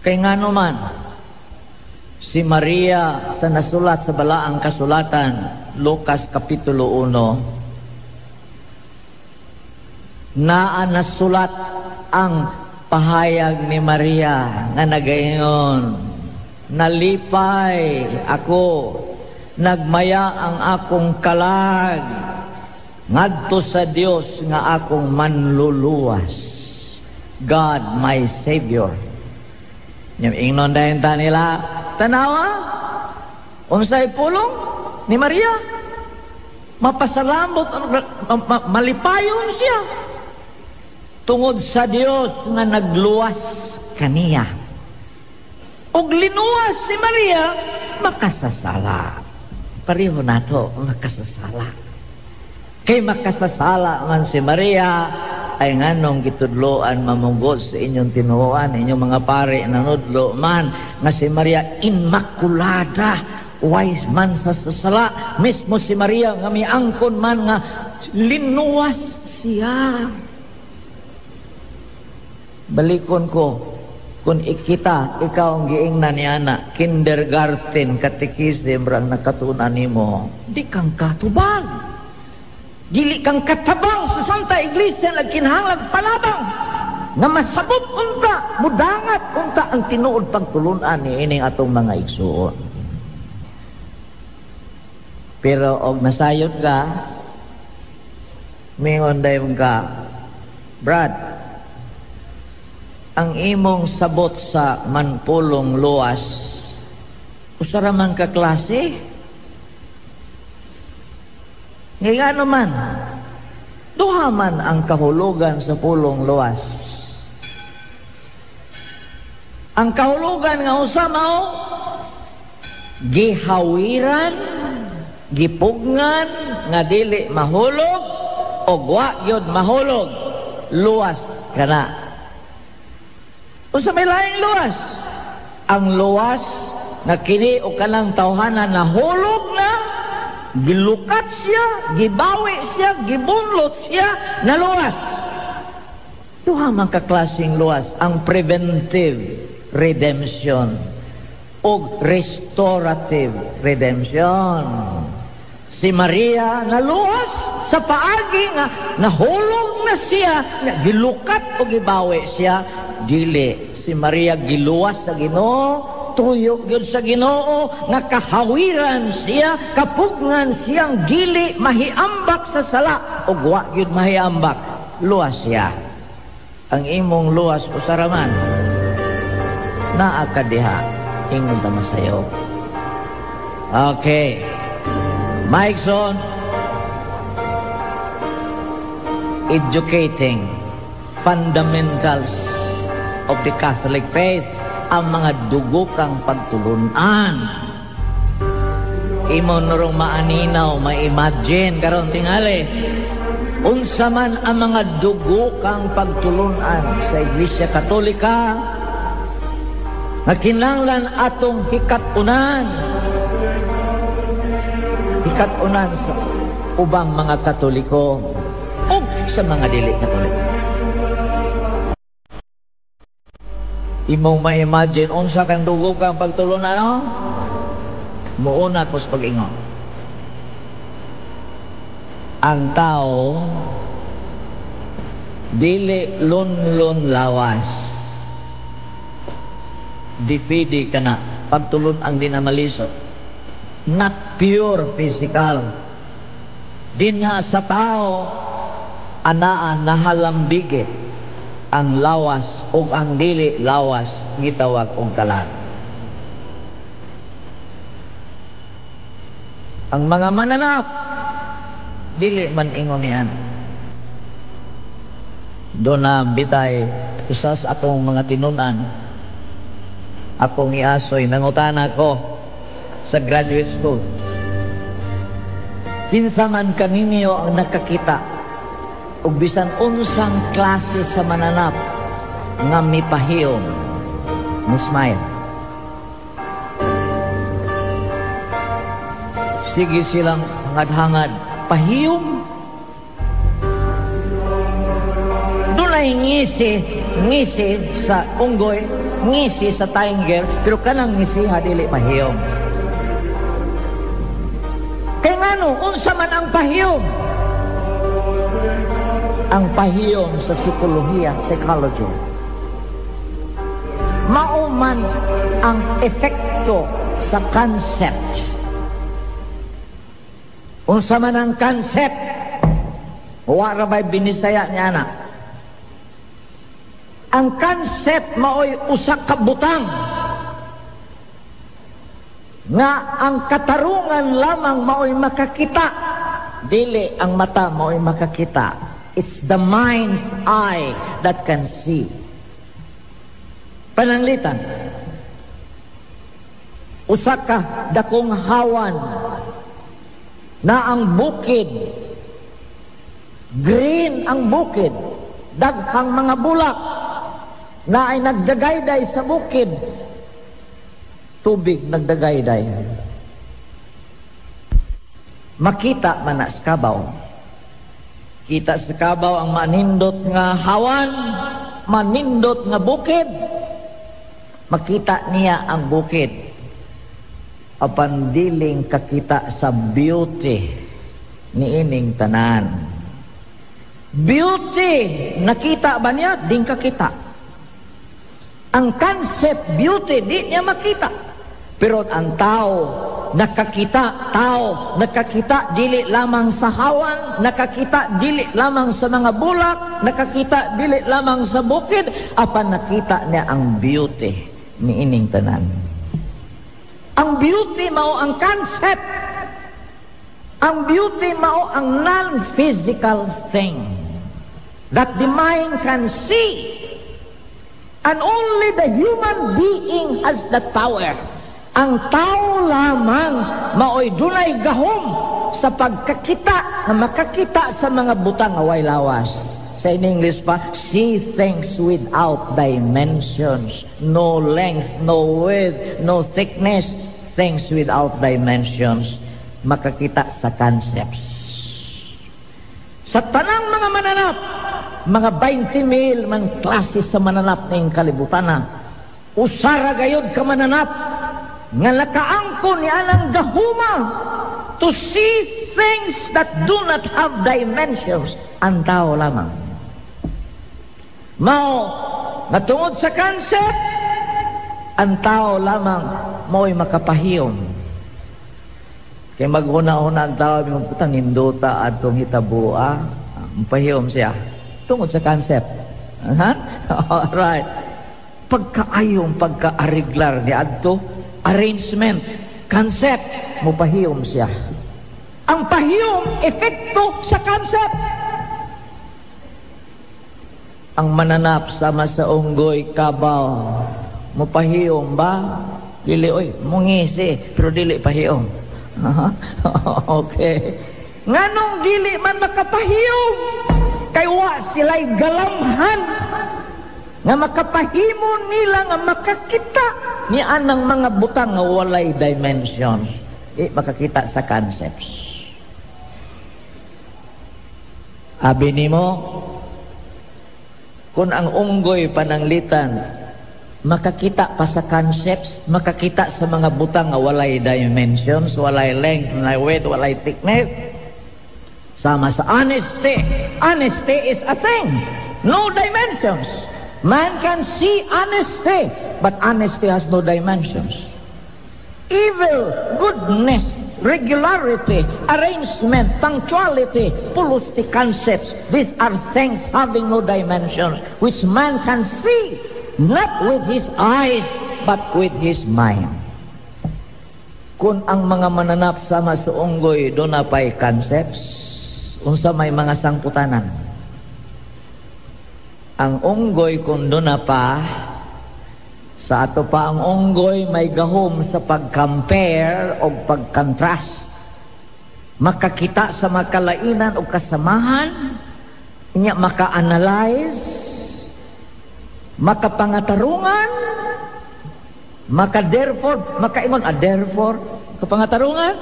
Kay nga naman, si Maria sa nasulat sa balaang kasulatan, Lucas Kapitulo 1, nasulat ang pahayag ni Maria nga nagaingon, nalipay ako, nagmaya ang akong kalag, ngadto sa Dios nga akong manluluwas. God my Savior. Yung ingnon dahin ta nila, tanawa, unsay pulong ni Maria, mapasalamot, malipayon siya, tungod sa Dios nga nagluwas kaniya. Og linuwas si Maria, makasasala. Pareho nato, makasasala. Kay makasasala man si Maria, ay nganong gitudloan mamunggot sa inyong tinuoan, inyong mga pare nanudlo man, nga si Maria Immaculada, wise man sa sasala. Mismo si Maria nga miangkon man nga linuwas siya. Balikon ko, kung ikita, ikaw ang giingnan ni ana, kindergarten, katekism, rang nakatunan nimo, di kang katubag. Dili kang katabang sa Santa Iglesia nagkinahanglan palabang nga masabot unta, mudangat unta ang tinuod pagtulunan ni ining atong mga igsuon. Pero og nasayod ka, mingon dayon ka, Brad, ang imong sabot sa manpulong luwas, usara man ka klase? Ngayon man, duha man ang kahulugan sa pulong luwas. Ang kahulugan nga usa mao gihawiran, gipugngan nga dili mahulog o wa gyud mahulog, luwas kana. Usa may laing luwas. Ang luwas nga kini o kanang tawhanan na hulog na, gilukat siya, gibawi siya, gibunlot siya na luwas. Duha man ka klaseng luwas, ang preventive redemption o restorative redemption. Si Maria naluwas sa paagi nga nahulog na siya, gilukat o gibawi siya, dili. Si Maria giluwas sa Ginoo, tuyok yun sa Ginoo, nga kahawiran siya, kapugngan siyang dili mahiambak sa sala, o wa yun mahiambak, luwas siya. Ang imong luwas usaraman, naa ka diha, ingon ta masayo. Okay. Mike Son, educating fundamentals of the Catholic faith, ang mga dugokang pagtulunan. Imo nurong maaninaw, ma-imagine karon tingali. Unsa man ang mga dugokang pagtulunan sa Iglesia Katolika na kinahanglan atong hikatunan sa ubang mga Katoliko o sa mga dili Katoliko. Imong ma-imagine unsa kang dugog kang pagtulunan, no? Muuna ko sa pag-ingon. Ang tao dili lunlon lawas. Difidi ka na. Pagtulon ang dinamalisod. Not pure physical. Din nga sa tao, anaan nahalambige ang lawas o ang dili lawas gitawag og kalan. Ang mga mananap dili man ingon niyan. Doon na bitay usas atong mga tinunan. Akong iasoy nangutana ko sa graduate school. Kinsa man kaninyo ang nakakita o bisan unsang klase sa mananap nga mipahiyom, musmail. Sige silang hangad-hangad, pahiyom. Dunay ngisi sa unggoy, ngisi sa tiger, pero kanang ngisi dili pahiyom. Kaya ngano, unsa man ang pahiyom? Ang pahiyom sa psikolohiya, psychology, mauman ang epekto sa concept. Unsa man ang concept, wala ba'y binisaya ni anak? Ang concept mao'y usa ka butang nga ang katarungan lamang mao'y makakita, dili ang mata mao'y makakita. It's the mind's eye that can see. Pananglitan, usa ka dakong hawan na ang bukid, green ang bukid, daghang mga bulak na ay nagdagayday sa bukid, tubig nagdagayday. Makita man na sa kabaw, kita sa kabaw ang manindot nga hawan, manindot nga bukid, makita niya ang bukid. Apan diling kakita sa beauty niining tanan. Beauty, nakita ba niya? Di kakita. Ang concept beauty, di niya makita. Pero ang tao, nakakita, dili lamang sa hawan, nakakita, dili lamang sa mga bulak, nakakita, dili lamang sa bukid, apan nakita niya ang beauty niining tanan. Ang beauty mao ang concept. Ang beauty mao ang non-physical thing that the mind can see. And only the human being has that power. Ang tao lamang mao'y dunay gahom sa pagkakita na makakita sa mga butang away lawas. Sa in English pa, see things without dimensions. No length, no width, no thickness. Things without dimensions. Makakita sa concepts. Sa tanang mga mananap, mga 20,000 man klase sa mananap na yung kalibutan na, usara gayod ka mananap, nga nakaangko ni anang gahuma to see things that do not have dimensions. Ang tao lamang. Mao, natungod sa concept, ang tao lamang mo'y makapahiyom. Kaya maghuna-huna ang tao, may putang induta at itong hitabua, pahiyom siya. Tungod sa concept. Alright. Pagkaayong, pagka-ariglar ni adto, arrangement, concept, mupahiyom siya. Ang pahiyom, epekto sa concept. Ang mananap sama sa unggoy, kabaw, mupahiyom ba? Dili, oy, mungisi, pero dili pahiyom. Okay. Nganong dili man makapahiyom? Kay wa sila'y galamhan nga makapahimo nila nga makakita ni anang mga butang nga walay dimensions. Makakita sa concepts. Abi nimo, kung ang unggoy pananglitan, makakita pa sa concepts, makakita sa mga butang nga walay dimensions, walay length, walay width, walay thickness. Sama sa honesty. Honesty is a thing. No dimensions. Man can see honesty, but honesty has no dimensions. Evil, goodness, regularity, arrangement, punctuality, pulusty concepts. These are things having no dimensions, which man can see, not with his eyes, but with his mind. Kung ang mga mananap sama sa unggoy, doon na pa'y concepts, unsa may mga sangputanan. Ang unggoy kung doon na pa, sa ato pa ang unggoy may gahom sa pag-compare o pag-contrast. Makakita sa makalainan o kasamahan, niya maka-analyze, makapangatarungan, maka-therefore, maka-ingon, therefore, kapangatarungan,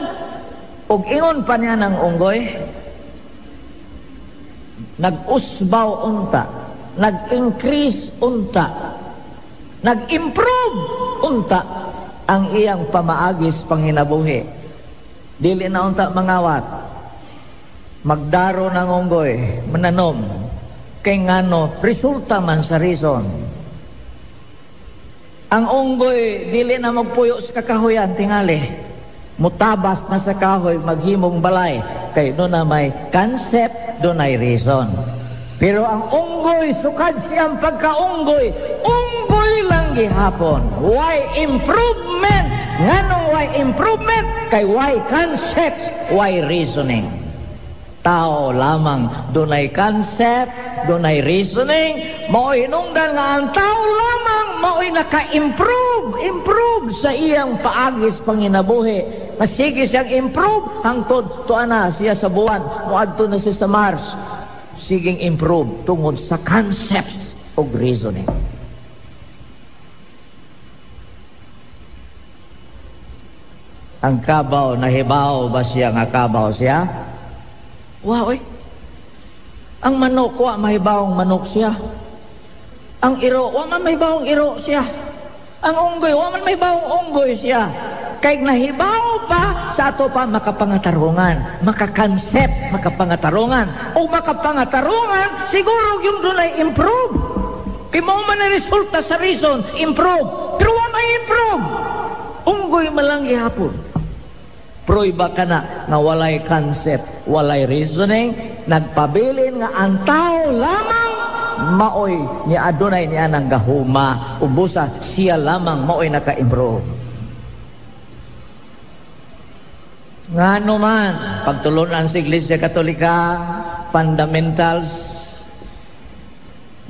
o ingon pa niya ng unggoy, nag-usbaw unta, nag-increase unta, nag-improve unta ang iyang pamaagis panginabuhi. Dili na unta mangawat, magdaro ng unggoy, mananom, kay ngano, resulta man sa reason. Ang unggoy, dili na magpuyo sa kakahuyan, tingali, mutabas na sa kahoy, maghimong balay, kay doon na may concept, doon ay reason. Pero ang unggoy, sukad siyang pagka-unggoy, unggoy lang gihapon. Why improvement? Nganong why improvement? Kay why concepts, why reasoning. Tao lamang, doon ay concept, doon ay reasoning, mao'y hinungdan nga ang tao lamang, mao'y naka-improve sa iyang paagis panginabuhi. Masige siyang improve hangtod tuan na siya sa buwan, muadto na siya sa Mars. Siging improve tungod sa concepts o reasoning. Ang kabaw, nahibaw ba siya nga kabaw siya? Wow, ang manok, wa mahibawang manok siya. Ang iro, wa man mahibawang iro siya. Ang unggoy, wa man mahibawang unggoy siya. Kay nahibaw pa sa ato pa makapangatarungan, makakoncept, makapangatarungan. O makapangatarungan, siguro yung doon ay improve. Kaya mo man na resulta sa reason, improve. Pero wala improve. Unggoy malang gihapon. Proiba ka na nga walay concept, walay reasoning, nagpabilin nga ang tao lamang maoy ni Adonai niya nang gahuma, ubusa siya lamang maoy naka-improve. Ngano man, pagtulunan sa Iglesia Katolika, fundamentals,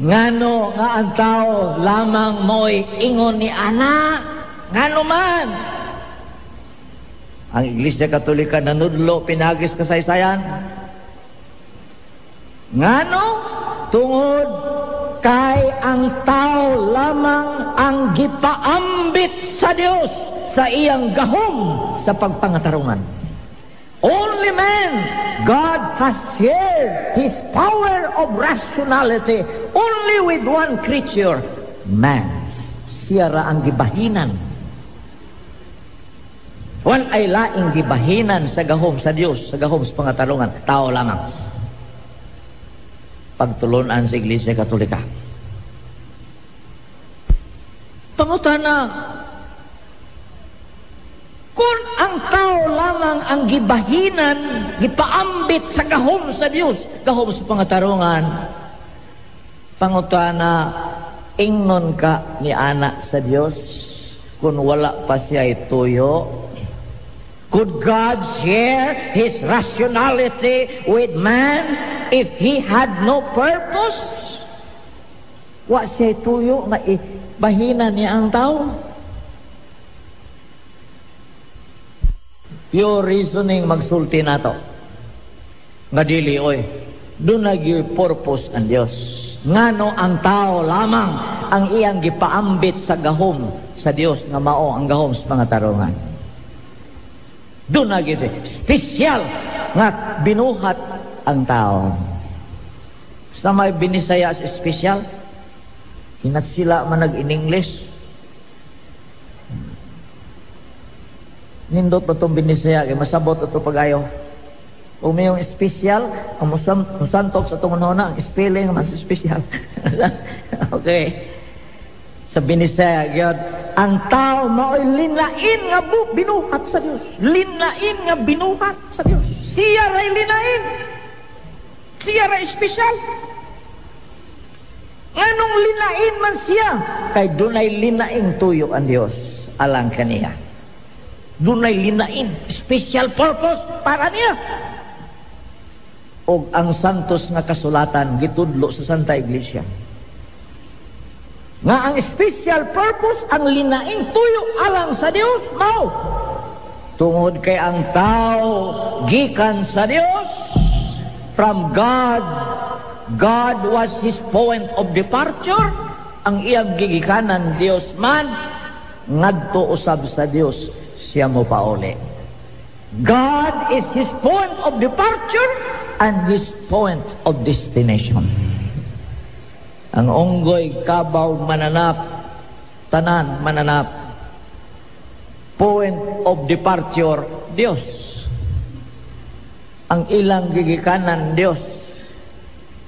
ngano nga ang tao lamang mo'y ingon ni ana, ngano man. Ang Iglesia Katolika nanudlo, pinagis kasaysayan. Ngano? Tungod kay ang tao lamang ang gipaambit sa Dios sa iyang gahom sa pagpangatarungan. Only man, God has shared His power of rationality only with one creature, man. Siya ra ang gibahinan. Wan ay laing gibahinan sa gahom sa Dios, sa gahom sa pangatarungan, tao lamang. Pagtulunan sa Iglesia Katolika. Pangutana, kung ang tao lamang ang gibahinan, gipaambit sa gahom sa Dios, gahom sa pangatarungan, pangutana, ingnon ka ni anak sa Dios kung wala pa siya ituyo? Could God share His rationality with man if He had no purpose? Wa siya tuyo nga bahina niya ang tao. Pure reasoning magsulti nato. Nga dili, oy, doon nag-purpose ang Diyos. Ngano ang tao lamang ang iyang gipaambit sa gahom sa Diyos nga mao ang gahom sa pangatarungan. Doon na gito, special nga binuhat ang tao. Sa may binisaya sa special, kinat sila man nag-in-English. Nindot pa itong binisaya, kaya masabot ito pag-ayo. Kung may yung special, ang musantok sa itong unona, ang spelling mas special. Okay. Sa binisaya, yun, ang tao mao'y linain nga binuhat sa Diyos. Linain nga binuhat sa Diyos. Siya ra'y linain. Siya ra'y espesyal. Anong linain man siya? Kay dunay linaing tuyo ang Diyos alang kaniya. Dunay linain. Special purpose para niya. O ang santos nga kasulatan gitudlo sa Santa Iglesia. Nga ang special purpose, ang linaing tuyo alang sa Dios, mao. Tungod kay ang tao gikan sa Dios, from God, God was his point of departure. Ang iyang gigikanan Dios man, ngadto usab sa Dios siya mo pauli. God is his point of departure and his point of destination. Ang unggoy, kabaw, mananap, tanan, mananap. Point of departure, Dios. Ang ilang gigikanan, Dios.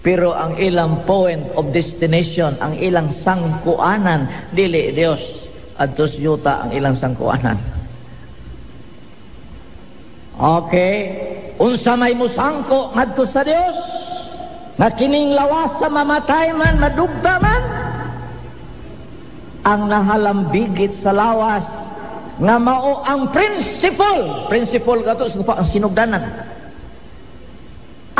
Pero ang ilang point of destination, ang ilang sangkuanan, dili Dios. Adtos yuta ang ilang sangkuanan. Okay. Unsa may musangko ngadto sa Dios? Nga kining lawas sa mamatay man, madugta man. Ang nahalambigit sa lawas, nga mao ang principle gato sa ang sinugdanan.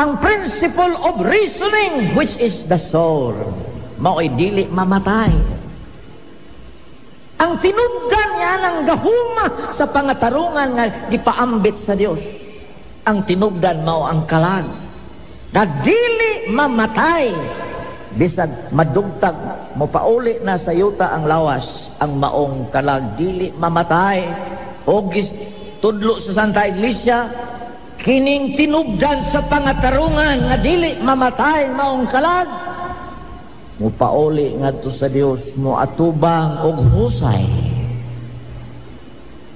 Ang principle of reasoning, which is the soul, mao'y dili mamatay. Ang tinugdan niya ng gahuma sa pangatarungan nga gipaambit sa Dios. Ang tinugdan mao ang kalag. Na dili mamatay bisag madugtag mo pauli na sa yuta ang lawas, ang maong kalag dili mamatay. O tudlo sa Santa Iglesia, kining tinugdan sa pangatarungan nga dili mamatay maong kalag, mo pauli ngadto sa Dios, mo atubang og husay.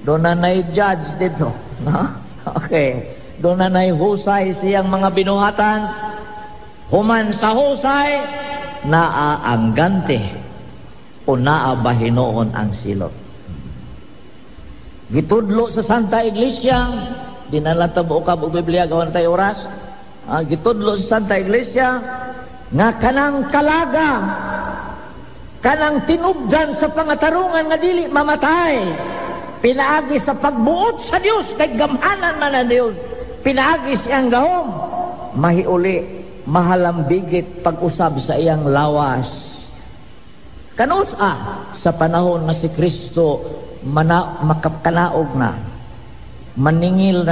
Do na nay judge dito. No? Okay. Doon na husay siyang mga binuhatan. Human sa husay, naaanggante o naabahinoon ang silot. Gitudlo sa Santa Iglesia, di na lang tabo ka o Biblia, gawan tayo oras. Gitudlo sa Santa Iglesia, nga kanang kalaga, kanang tinugdan sa pangatarungan nga dili mamatay, pinaagi sa pagbuot sa Dios, kay gamhanan man ang Dios, pinaagi siyang gahom, mahiuli, mahalambigit pag-usab sa iyang lawas. Kanusa sa panahon na si Kristo makakanaog na, maningil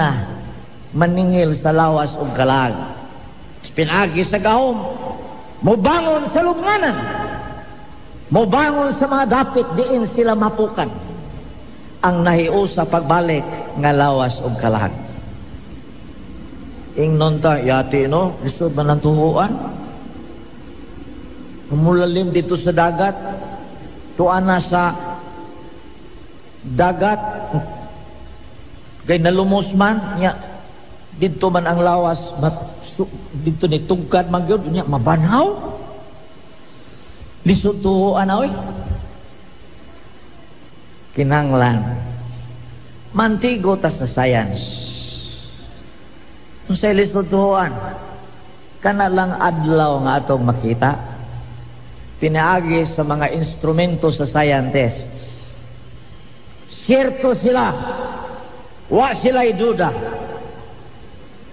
sa lawas o kalag, pinagi sa gahom, mubangon sa lubnganan, mubangon sa mga dapit, diin sila mapukan ang nahiu sa pagbalik nga lawas o kalag. Ingnon ta, yati no, lisod man ang tuhuan. Umulalim dito sa dagat, tuana sa dagat, kay nalumos man, niya, dito man ang lawas, dito ni tugkad man yun, niya, mabanhaw. Lisod tuhuan, oy. Kinanglan. Mantigo ta sa science. Kung sa ilisutuan, kana lang adlaw nga atong makita, pinaagi sa mga instrumento sa scientists. Sierto sila, wa sila'y duda,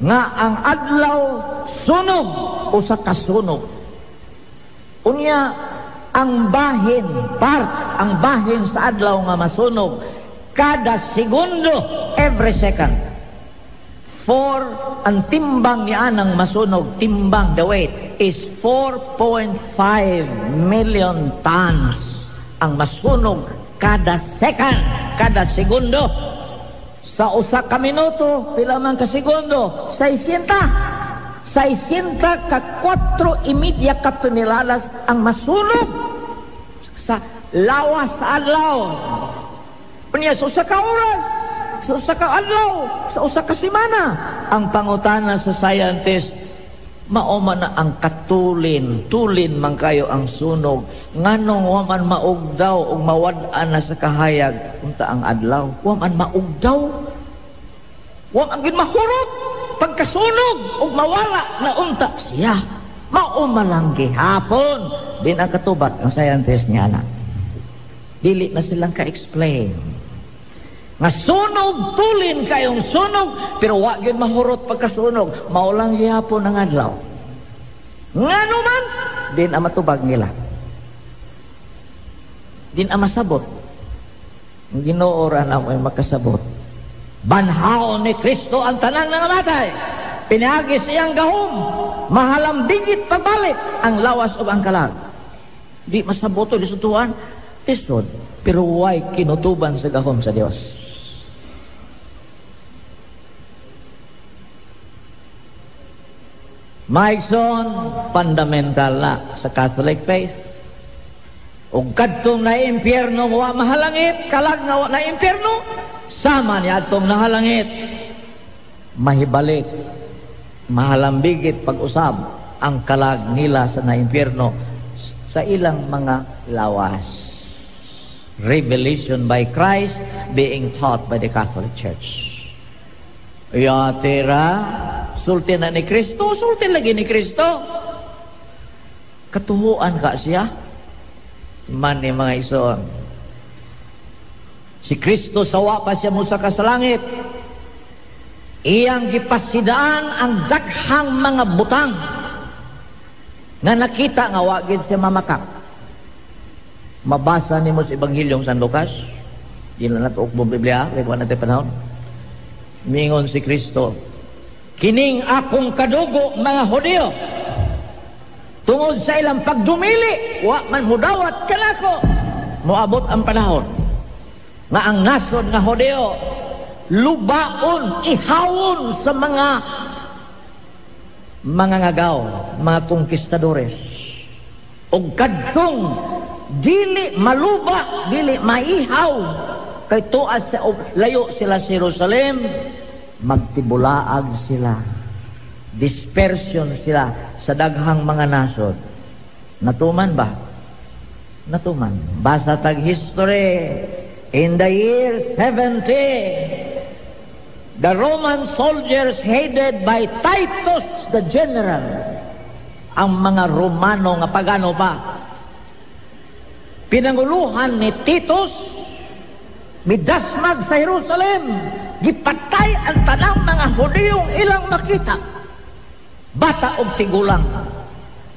nga ang adlaw sunog o sa kasunog. Unya, ang bahin sa adlaw nga masunog, kada segundo, every second. For ang timbang ni anang masunog, timbang, the weight is 4.5 million tons ang masunog kada second, kada segundo. Sa usa ka minuto, pila man ka segundo, 60 ka 4.5 ka toneladas ang masunog sa lawas sa adlaw. Unya sa usa ka oras, sa usa ka adlaw, sa usa ka semana. Ang pangutana sa scientist, maoma na ang tulin man kayo ang sunog. Nganong waman maugdaw o mawad-an na sa kahayag unta ang adlaw. Waman maugdaw, waman gid mahurot pagkasunog o mawala na unta siya. Maoma lang gihapon. Din ang katubat ng scientist niya na. Dili na silang ka-explain. Nga sunog, tulin kayong sunog, pero wag yun mahurot pagkasunog. Maulang gihapon ang adlaw. Nga naman, din ang matubag nila. Din ang masabot. Ang Ginoo na mo makasabot. Banhaon ni Kristo ang tanan ng namatay. Pinagi siyang gahom. Mahalambingit pabalik ang lawas o ang kalag. Di masabot o lisutuan. Isod, pero way kinutuban sa gahom sa Dios. Maigsoon, fundamental na sa Catholic faith. O kadtong na impyerno, wa mahalangit, kalag na na impyerno, sama niya atong nahalangit. Mahibalik, mahalambigit pag-usab ang kalag nila sa na impyerno sa ilang mga lawas. Revelation by Christ being taught by the Catholic Church. Yatira, sulti na ni Kristo, sulti lagi ni Kristo. Katuhuan ka siya. Man ni mga ison. Si Kristo sawa pa siya musa ka sa langit. Iyang gipasidaan ang daghang mga butang na nakita nga wagid siya mamakak. Mabasa ni mo sa Ebanghilyong San Lucas. Di na nato ukbong Biblia, kaya kuha natin panahon. Mingon si Kristo, kining akong kadugo mga Hudyo, tungod sa ilang pagdumili, wa man mudawat kanako, moabot ang panahon nga ang nasod nga Hudyo lubaon, ihawon sa mga ngagaw, mga konkistadores. O kadtong dili maluba, dili maihaw, kay tuas sa layo sila sa Jerusalem, magtibulaag sila, dispersion sila sa daghang mga nasod. Natuman ba? Natuman. Basa tag history, in the year 70, the Roman soldiers headed by Titus the general, ang mga Romano nga pagano pa, pinanguluhan ni Titus, midasmag sa Jerusalem, gipatay ang tanang mga Hudiyong ilang makita, bata og tigulang.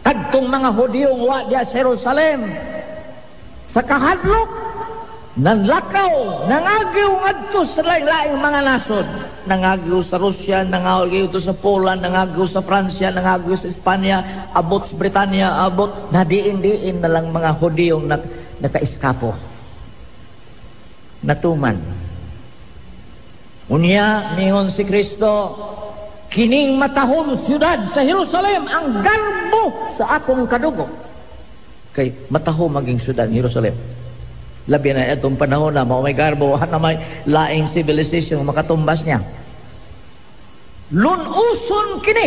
Kadtong mga Hudiyong wa diya sa Jerusalem, sa kahadlok, nanlakaw, nangagiw ngadto sa laing mga nasod. Nangagiw sa Russia, nangagiw sa Poland, nangagiw sa Pransya, nangagiw sa Espanya, abot sa Britanya, abot, nadiin-diin na lang mga Hudiyong nakaiskapo. Natuman. Unya, mingon si Kristo, kining matahong siyudad sa Jerusalem ang garbo sa akong kadugo. Kay matahong maging siyudad Jerusalem. Labi na itong panahon na may garbo at na may laing civilization makatumbas niya. Lunuson kini,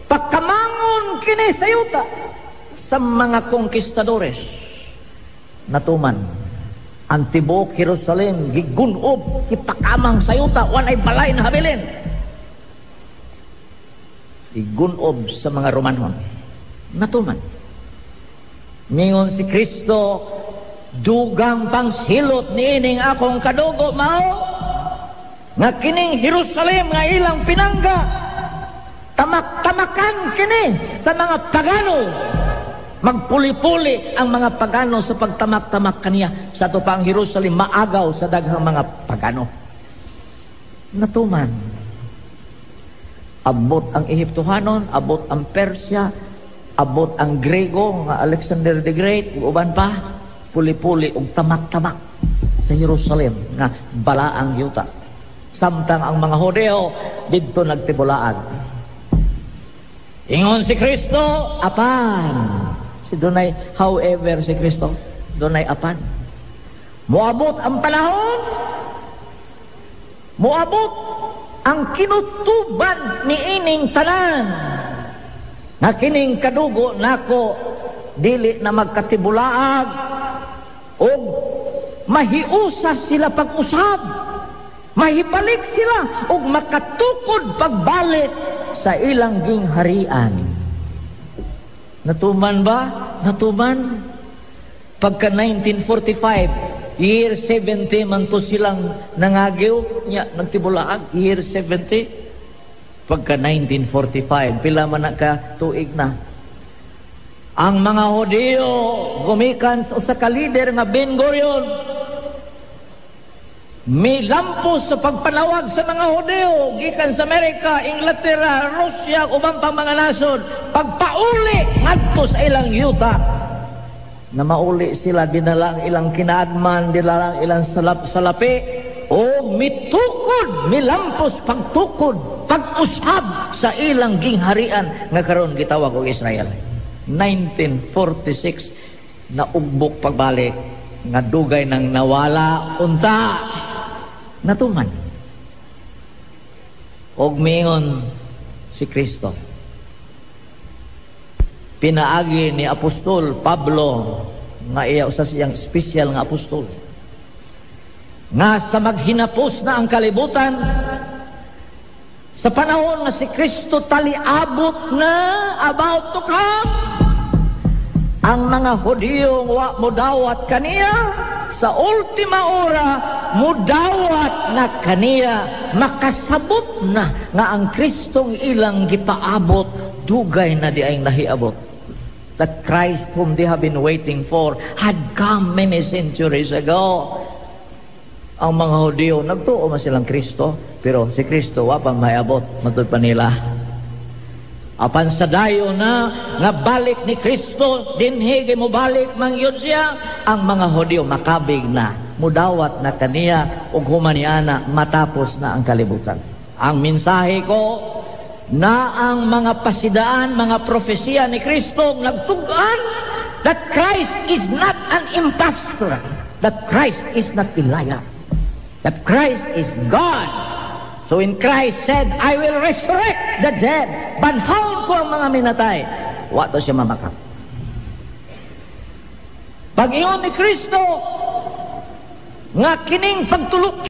pagkamangon kini sa yuta sa mga konkistadores. Natuman, ang tibok Jerusalem gigunob, ipakamang sa yuta, wanay balay na habilin. Igunob sa mga Romanon. Natuman. Mingon si Kristo, dugang pangsilot niining akong kadugo mao, nga kining Jerusalem nga ilang pinangga, tamak-tamakan kini sa mga pagano. Magpuli-puli ang mga pagano sa pagtamak-tamak kaniya. Sa ito pa ang Jerusalem maagaw sa daghang mga pagano. Natuman. Abot ang Ehiptohanon, abot ang Persya, abot ang Grego, nga Alexander the Great, uban pa, puli-puli og tamak-tamak sa Jerusalem, nga balaang yuta. Samtang ang mga Hodeo, dito nagtibulaan. Ingon si Kristo, apan. Si Dunay, however, si Kristo, Dunay apan. Moabot ang panahon, moabot ang kinutuban ni ining tanan, na kining kadugo nako dili na magkatibulaag o mahiusa sila pag-usab, mahibalik sila o makatukod pagbalik sa ilang gingharian. Natuman ba? Natuman. Pagka 1945, year 70 man to silang nangagiw niya, nagtibulaag, year 70. Pagka 1945, pila man na ka tuig na. Ang mga Hodeo, gumikan sa kalider nga Ben Gurion, may lampos sa pagpanawag sa mga Hodeo, gikan sa Amerika, Inglaterra, Russia, ubang pang mga nasod, pagpauli ngadto sa ilang yuta, na mauli sila, dinalang ilang kinaadman, dinalang ilang salapi, o mitukod, milampos pagtukod, pag-usab sa ilang gingharian nga karon gitawag og Israel. 1946 na ugbok pagbalik, nga dugay nang nawala unta. Natuman. Og mingon si Kristo, pinaagi ni Apostol Pablo, nga iya usa siyang special nga apostol, nga sa maghinapos na ang kalibutan, sa panahon nga si Kristo taliabot na about to come, ang mga Hudyo wa mudawat kaniya, sa ultima ora mudawat na kaniya, makasabot na nga ang Kristong ilang gipaabot, dugay na di ay nahiabot. The Christ whom they have been waiting for had come many centuries ago. Ang mga Hudyo nagtuo man silang Kristo, pero si Kristo wa pa mahiabot, matud pa nila. Apan sa dayo na nga balik ni Kristo, dinhi mo balik man yun siya, ang mga Hudyo makabig na, mudawat na kaniya ug humaniana matapos na ang kalibutan. Ang mensahe ko na ang mga pasidaan, mga propesiya ni Kristo nagtugan, that Christ is not an impostor, that Christ is not Elijah, that Christ is God, So when Christ said, I will resurrect the dead, banhaon ko ang mga minatay, wato siya mamakap. Pag-ingon ni Kristo, nga kining pagtulok